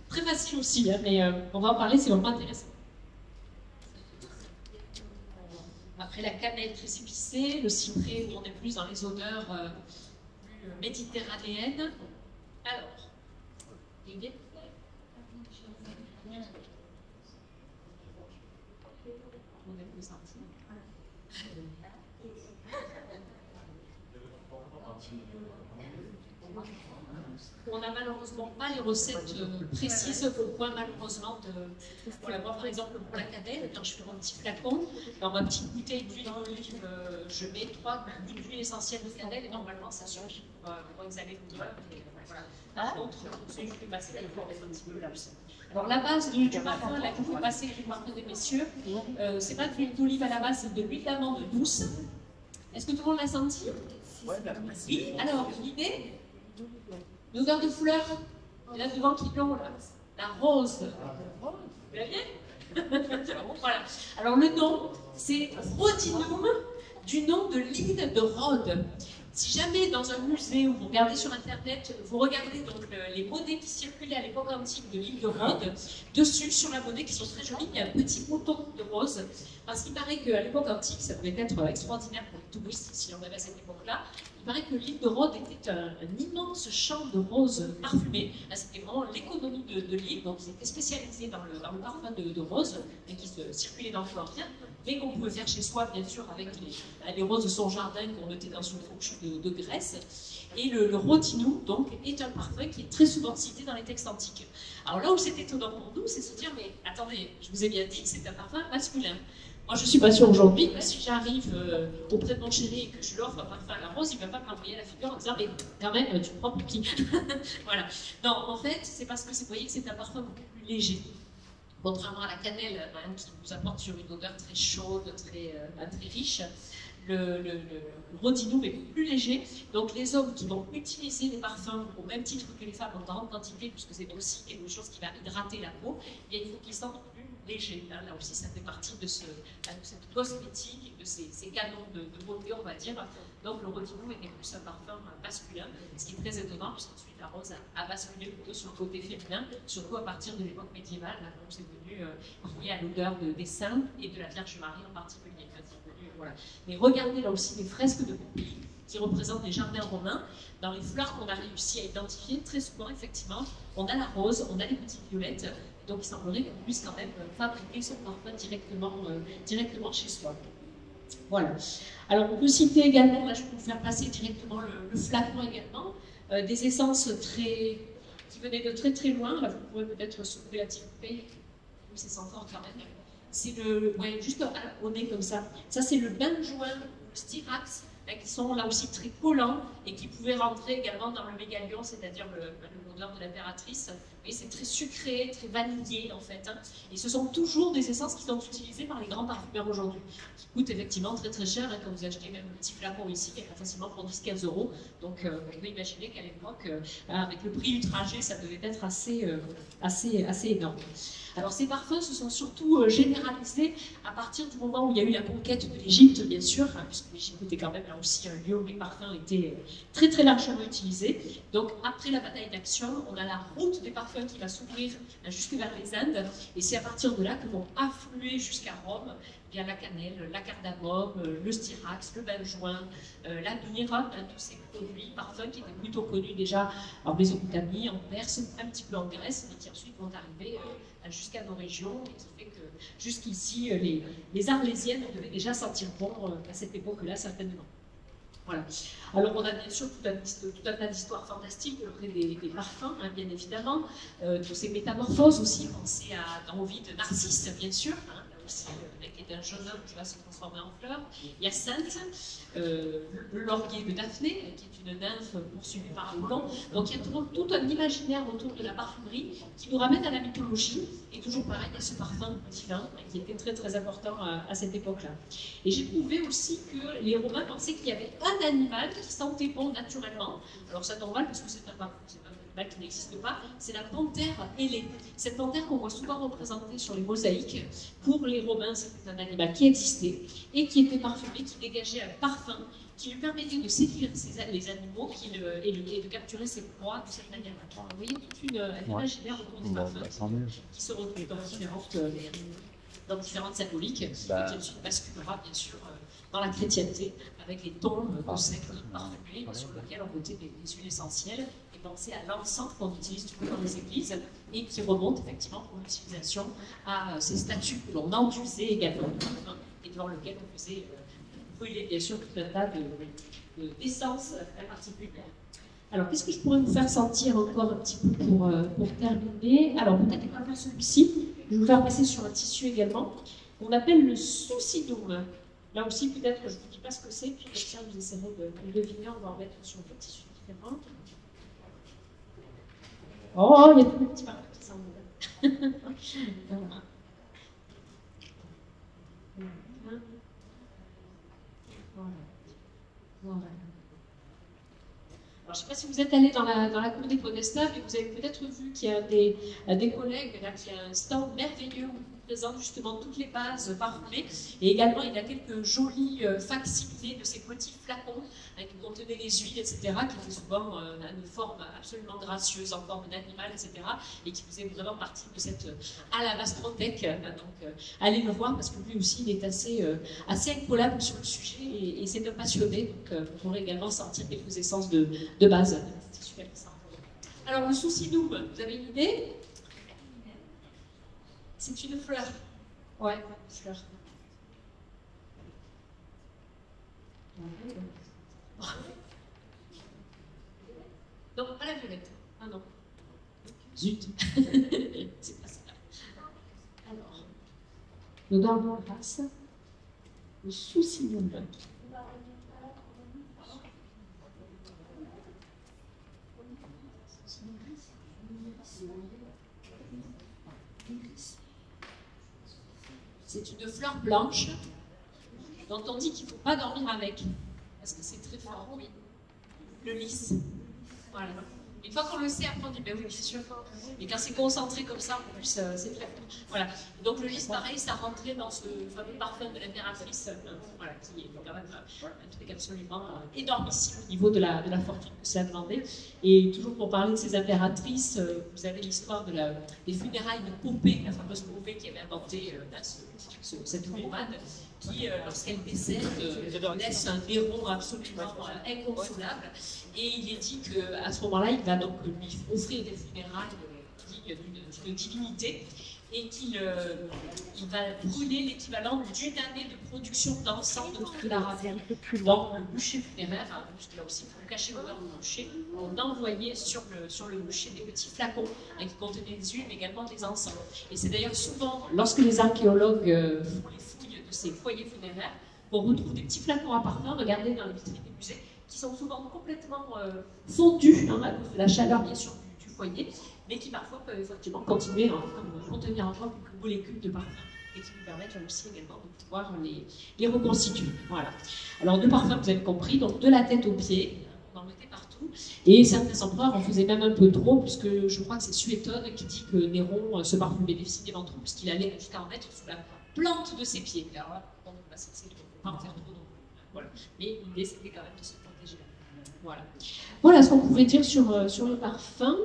Très facile aussi, hein, mais on va en parler, c'est vraiment intéressant. Après la cannelle très épicée, le cyprès où on est plus dans les odeurs plus méditerranéennes. Alors, l'idée. On n'a malheureusement pas les recettes précises au point malheureusement pour l'avoir. Par exemple pour la cannelle, quand je fais mon petit flacon, dans ma petite bouteille d'huile d'olive, je mets 3 gouttes d'huile essentielle de cannelle et normalement ça suffit pour exhaler l'odeur. Voilà. Par contre, celui que je fais passer, il faut mettre un petit peu là. Alors la base du parfum, là, que vous passez du parfum des messieurs, c'est pas de l'huile d'olive à la base, c'est de l'huile d'amande douce. Est-ce que tout le monde l'a senti? Oui. Alors, l'idée, l'odeur de fleurs, il y en a devant qui plombe, là. La rose. Vous l'avez? Voilà. Alors le nom, c'est Rhodinum, du nom de l'île de Rhodes. Si jamais dans un musée ou vous regardez sur internet, vous regardez donc les monnaies qui circulaient à l'époque antique de l'île de Rhodes, dessus sur la monnaie qui sont très jolies, il y a un petit bouton de rose, parce qu'il paraît qu'à l'époque antique, ça pouvait être extraordinaire pour les touristes, si on avait à cette époque-là. Il paraît que l'île de Rhodes était un immense champ de roses parfumées. C'était vraiment l'économie de l'île, donc ils étaient spécialisés dans le parfum de roses, et qui se circulait dans le Florien, mais qu'on pouvait faire chez soi, bien sûr, avec les roses de son jardin qu'on mettait dans une fourche de graisse. Et le rodinou, donc, est un parfum qui est très souvent cité dans les textes antiques. Alors là où c'est étonnant pour nous, c'est se dire, mais attendez, je vous ai bien dit que c'est un parfum masculin. Moi, je ne suis pas sûre aujourd'hui que si j'arrive auprès de mon chéri et que je lui offre un parfum à la rose, il ne va pas m'envoyer à la figure en disant, mais quand même, tu me prends pour qui? Voilà. Non, en fait, c'est parce que vous voyez que c'est un parfum beaucoup plus léger. Contrairement à la cannelle, hein, qui nous apporte sur une odeur très chaude, très riche, le rodinou est beaucoup plus léger. Donc les hommes qui vont utiliser des parfums au même titre que les femmes en grande quantité, puisque c'est aussi quelque chose qui va hydrater la peau, et il faut qu'ils sentent plus léger. Là aussi, ça fait partie de cette cosmétique, de ces canons de beauté, on va dire. Donc le rodinou était plus un parfum masculin, ce qui est très étonnant, puisqu'ensuite la rose a basculé plutôt sur le côté féminin, surtout à partir de l'époque médiévale, donc c'est devenu lié à l'odeur des saints et de la Vierge Marie en particulier. Voilà. Mais regardez là aussi les fresques de Pompéi qui représentent les jardins romains. Dans les fleurs qu'on a réussi à identifier, très souvent, effectivement, on a la rose, on a les petites violettes. Donc il semblerait qu'on puisse quand même fabriquer son parfum directement chez soi. Voilà. Alors on peut citer également, là je peux vous faire passer directement le flacon également, des essences qui venaient de très très loin. Là vous pourrez peut-être soulever la petite bouteille. Oui, c'est sans fort quand même. C'est juste au nez comme ça. Ça, c'est le benjoin, le styrax, hein, qui sont là aussi très collants et qui pouvaient rentrer également dans le mégalion, c'est-à-dire l'odeur de l'impératrice. Et c'est très sucré, très vanillé en fait. Hein. Et ce sont toujours des essences qui sont utilisées par les grands parfumeurs aujourd'hui, qui coûtent effectivement très très cher. Hein, quand vous achetez même un petit flacon ici, qui est facilement pour 10-15 €. Donc vous pouvez imaginer qu'à l'époque, avec le prix du trajet, ça devait être assez énorme. Alors ces parfums se sont surtout généralisés à partir du moment où il y a eu la conquête de l'Égypte, bien sûr, hein, puisque l'Égypte était quand même là aussi un lieu où les parfums étaient très très largement utilisés. Donc après la bataille d'Action, on a la route des parfums qui va s'ouvrir jusque vers les Indes, et c'est à partir de là que vont affluer jusqu'à Rome via la cannelle, la cardamome, le styrax, le benjoin, la myrrhe, hein, tous ces produits, parfums qui étaient plutôt connus déjà en Mésopotamie, en Perse, un petit peu en Grèce, mais qui ensuite vont arriver jusqu'à nos régions, et qui fait que jusqu'ici, les Arlésiennes devaient déjà sentir bon à cette époque-là, certainement. Voilà. Alors on a bien sûr tout un tas d'histoires fantastiques auprès des parfums, hein, bien évidemment, tous ces métamorphoses aussi, pensez à dans Ovide de Narcisse, bien sûr, hein, là aussi, qui est un jeune homme qui va se transformer en fleur. Il y a Sainte, le laurier de Daphné, qui est une nymphe poursuivie par Apollon. Donc il y a tout un imaginaire autour de la parfumerie qui nous ramène à la mythologie. Et toujours pareil, il y a ce parfum divin qui était très très important à cette époque-là. Et j'ai trouvé aussi que les Romains pensaient qu'il y avait un animal qui sentait bon naturellement. Alors c'est normal parce que c'est un animal qui n'existe pas, c'est la panthère ailée. Cette panthère qu'on voit souvent représentée sur les mosaïques, pour les Romains, c'était un animal qui existait et qui était parfumé, qui dégageait un parfum qui lui permettait de séduire les animaux et de capturer ses proies de cette manière-là. Vous voyez tout un imaginaire autour des parfums qui se retrouve dans différentes symboliques et qui ensuite basculera bien sûr dans la chrétienté avec les tons de secte parfumés sur lesquels on mettait les huiles essentielles et penser à l'encens qu'on utilise du coup dans les églises et qui remonte effectivement pour l'utilisation à ces statues que l'on enduisait également et devant lesquelles on faisait brûler bien sûr tout un tas d'essences particulières. Alors, qu'est-ce que je pourrais vous faire sentir encore un petit peu pour terminer? Alors, peut-être pas faire celui-ci. Je vais vous faire passer sur un tissu également. On appelle le suicidum. Là aussi, peut-être, je ne vous dis pas ce que c'est, puis tiens, vous essaierez de le deviner. On va en mettre sur deux tissus différents. Oh, il y a tous les petits parfums qui s'envolent. Voilà. Voilà. Alors, je ne sais pas si vous êtes allé dans la cour des Podestats, mais vous avez peut-être vu qu'il y a des collègues là, qui a un stand merveilleux où vous présente justement toutes les bases parfumées. Et également, il y a quelques jolis facsimilés de ces petits flacons qui contenaient les huiles, etc., qui étaient souvent de forme absolument gracieuse, en forme d'animal, etc., et qui faisaient vraiment partie de cette Alabastrotech. Donc, allez le voir parce que lui aussi, il est assez incollable sur le sujet et c'est un passionné. Donc, vous pourrez également sortir quelques essences de base. C'est super simple. Alors, le Soucidoum, vous avez une idée? C'est une fleur. Ouais, une fleur. Non, pas la violette. Ah non. Zut. C'est pas ça. Alors, le dardon passe. Le Soucidoum. C'est une fleur blanche dont on dit qu'il ne faut pas dormir avec, parce que c'est très fort, oui. Le lys. Voilà. Une fois qu'on le sait, après on dit, ben oui, c'est sûr. Mais quand c'est concentré comme ça, en plus, c'est très fort. Voilà. Donc le lys, pareil, ça rentrait dans ce fameux parfum de l'impératrice, voilà, qui est quand même un truc absolument énormissime au niveau de la fortune que ça demandait. Et toujours pour parler de ces impératrices, vous avez l'histoire des funérailles de Pompée, la fameuse Pompée qui avait inventé cette pommade, qui, lorsqu'elle décède, laisse un néron absolument inconsolable. Et il est dit qu'à ce moment-là, il va donc lui offrir des funérailles dignes d'une divinité et qu'il va brûler l'équivalent d'une année de production d'encens de toute l'Arabie. Donc le bûcher funéraire, puisque là aussi pour cacher l'odeur du bûcher, on envoyait sur le bûcher des petits flacons qui contenaient des huiles mais également des encens. Et c'est d'ailleurs souvent, lorsque les archéologues font les fouilles de ces foyers funéraires, on retrouve des petits flacons à parfum, regardez dans les vitrines des musées, qui sont souvent complètement fondus à cause de la chaleur bien sûr du foyer, mais qui parfois peuvent effectivement continuer à contenir encore quelques molécules de parfum et qui nous permettent là aussi également de pouvoir les reconstituer. Voilà. Alors de parfum, vous avez compris, donc de la tête aux pieds, on en mettait partout, et certains empereurs en faisaient même un peu trop, puisque je crois que c'est Suétone qui dit que Néron se parfumait décidément trop, puisqu'il allait jusqu'à en mettre sous la plante de ses pieds. Alors là, on ne faut pas en faire trop non plus. Voilà. Mais l'idée c'était quand même de se protéger. Voilà ce qu'on pouvait dire sur le parfum.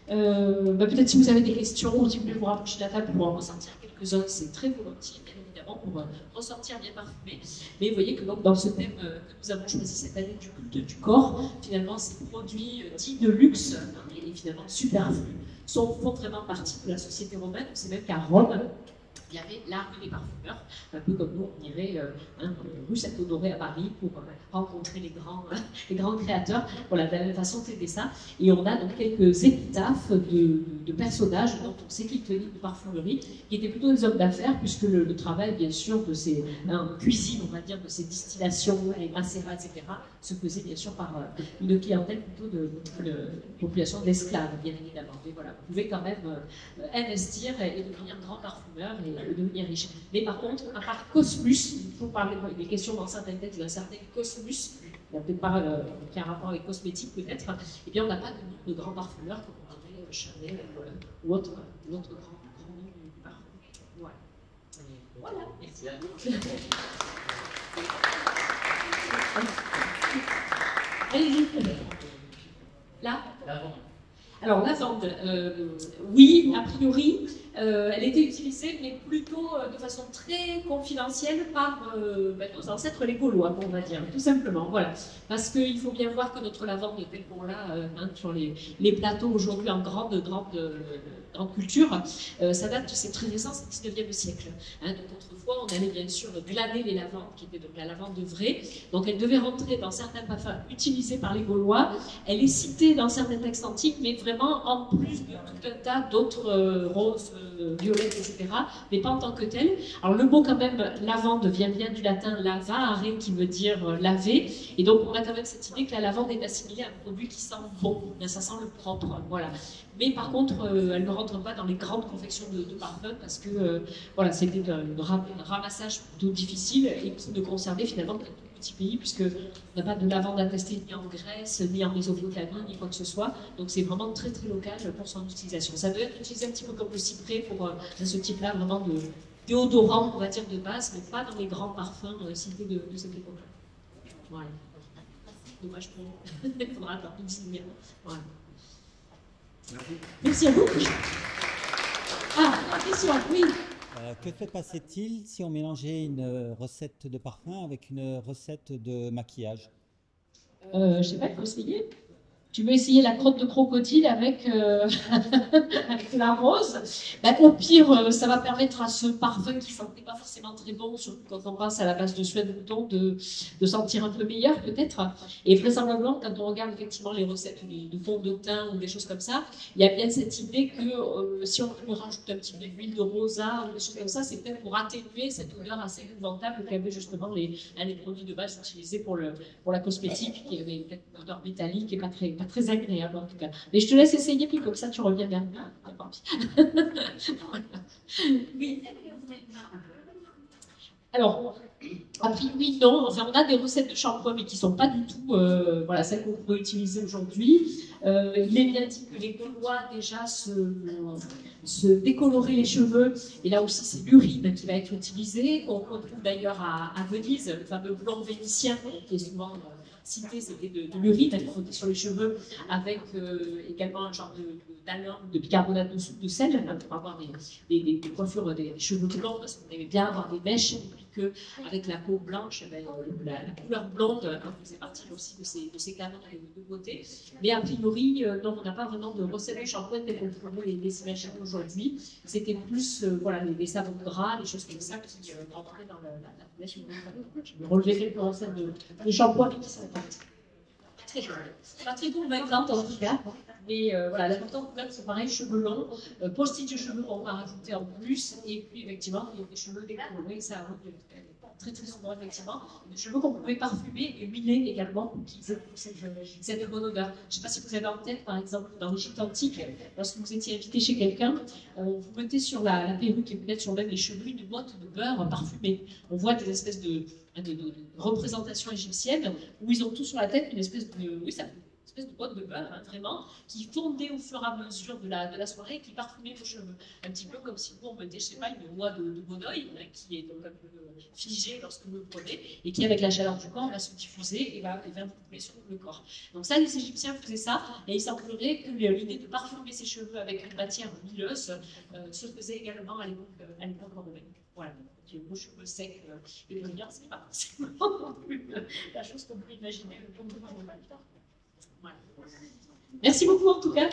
Peut-être si vous avez des questions ou si vous voulez vous rapprocher de la table pour en ressortir quelques-uns, c'est très volontiers, bien évidemment, pour ressortir bien parfumé. Mais vous voyez que donc, dans ce thème que nous avons choisi cette année du culte du corps, finalement, ces produits dits de luxe et finalement superflus font vraiment partie de la société romaine. C'est même qu'à Rome, il y avait l'arme des parfumeurs, un peu comme nous, on irait rue Saint-Honoré à Paris pour rencontrer les grands créateurs. Voilà, de la même façon, c'était ça. Et on a donc quelques épitaphes de personnages dont on sait qu'ils tenaient de parfumerie, qui étaient plutôt des hommes d'affaires, puisque le travail, bien sûr, de ces cuisines, on va dire, de ces distillations, les macérats, etc., se faisait bien sûr par une clientèle plutôt de population d'esclaves, bien évidemment. Mais voilà, vous pouvez quand même investir et devenir grand parfumeur et devenir riche. Mais par contre, à part Cosmus, il faut parler des questions dans certaines têtes d'un certain Cosmus, peut-être pas qui a un rapport avec cosmétique peut-être, eh bien on n'a pas de grand parfumeur comme on dirait Chanel ou autre grand nom du parfum. Voilà. Voilà, merci. Allez-y. Là. Alors, lavande, oui, a priori, elle était utilisée, mais plutôt de façon très confidentielle par nos ancêtres les Gaulois, on va dire, tout simplement. Voilà. Parce qu'il faut bien voir que notre lavande, telle qu'on l'a sur les plateaux aujourd'hui en grande culture, ça date, c'est très récent, c'est le 19e siècle. Donc autrefois, on allait bien sûr glaner les lavandes, qui étaient donc la lavande vraie. Donc elle devait rentrer dans certains parfums utilisés par les Gaulois. Elle est citée dans certains textes antiques, mais vraiment en plus de tout un tas d'autres roses, violettes, etc., mais pas en tant que telle. Alors le mot quand même lavande vient bien du latin lavare, qui veut dire laver, et donc on a quand même cette idée que la lavande est assimilée à un produit qui sent bon, ça sent le propre, voilà. Mais par contre, elle ne rentre pas dans les grandes confections de parfums parce que voilà, c'était un ramassage plutôt difficile et qui ne conservait finalement que petit pays, puisqu'on n'a pas de lavande à tester ni en Grèce, ni en Mésopotamie, ni quoi que ce soit. Donc c'est vraiment très très local pour son utilisation. Ça doit être utilisé un petit peu comme le cyprès pour ce type-là vraiment de déodorant, on va dire, de base, mais pas dans les grands parfums cités de cette époque-là. Voilà. Dommage pour vous. Il faudra attendre une dizaine. Voilà. Merci à vous. Ah, question, oui. Que se passait-il si on mélangeait une recette de parfum avec une recette de maquillage? Je sais pas, il faut essayer. Tu veux essayer la crotte de crocodile avec, avec la rose? Ben, au pire, ça va permettre à ce parfum qui sentait pas forcément très bon, surtout quand on passe à la base de soie de mouton, de sentir un peu meilleur peut-être. Et vraisemblablement, quand on regarde effectivement les recettes de fond de teint ou des choses comme ça, il y a bien cette idée que si on rajoute un petit peu d'huile de rosa ou des choses comme ça, c'est peut-être pour atténuer cette odeur assez épouvantable qu'avaient justement les produits de base utilisés pour la cosmétique, qui avait peut-être une odeur métallique et pas très agréable en tout cas. Mais je te laisse essayer, puis comme ça tu reviens vers moi. Oui. Alors, a priori, non. Enfin, on a des recettes de shampoing, mais qui ne sont pas du tout voilà, celles qu'on pourrait utiliser aujourd'hui. Il est bien dit que les Gaulois, déjà, se décoloraient les cheveux. Et là aussi, c'est l'urine qui va être utilisée. On retrouve d'ailleurs à Venise le fameux blanc vénitien, qui est souvent cité, c'était de l'urine frottée sur les cheveux, avec également un genre d'alun, de bicarbonate de soude de sel, pour avoir des coiffures, des cheveux blancs, parce qu'on aimait bien avoir des mèches, et puis qu'avec la peau blanche, la couleur blonde faisait partie aussi de ces canons de beauté. Mais a priori, non, on n'a pas vraiment de recette de shampoing telles qu'on pourrait les imaginer aujourd'hui. C'était plus voilà, les savons gras, des choses comme ça qui rentraient dans la mèche. Je vais relever quelques recettes de shampoing, mais qui sont très jolies. Pas très convaincantes en tout cas. Mais voilà, l'important c'est pareil, cheveux longs, post-it de cheveux on va rajouter en plus, et puis effectivement, il y a des cheveux décolorés, ça arrive très très souvent effectivement, des cheveux qu'on pouvait parfumer et huiler également pour qu'ils aient cette bonne odeur. Je ne sais pas si vous avez en tête, par exemple, dans l'Égypte antique, lorsque vous étiez invité chez quelqu'un, vous mettez sur la perruque et peut-être sur même les cheveux une motte de beurre parfumée. On voit des espèces de représentations égyptiennes où ils ont tous sur la tête une espèce de... Oui, ça de boîte de beurre, hein, vraiment, qui fondait au fur et à mesure de la soirée et qui parfumait vos cheveux. Un petit peu comme si vous, on mettait, je sais pas, une noix de godoy, hein, qui est donc un peu figée lorsque vous le prenez, et qui, avec la chaleur du corps, va se diffuser et va vous couler sur le corps. Donc ça, les Égyptiens faisaient ça, et il semblerait que l'idée de parfumer ses cheveux avec une matière huileuse se faisait également à l'époque romaine. Voilà. Qui est beaux cheveux secs et brillants, c'est pas forcément non plus la chose qu'on peut imaginer le bon moment. Voilà. Merci beaucoup en tout cas.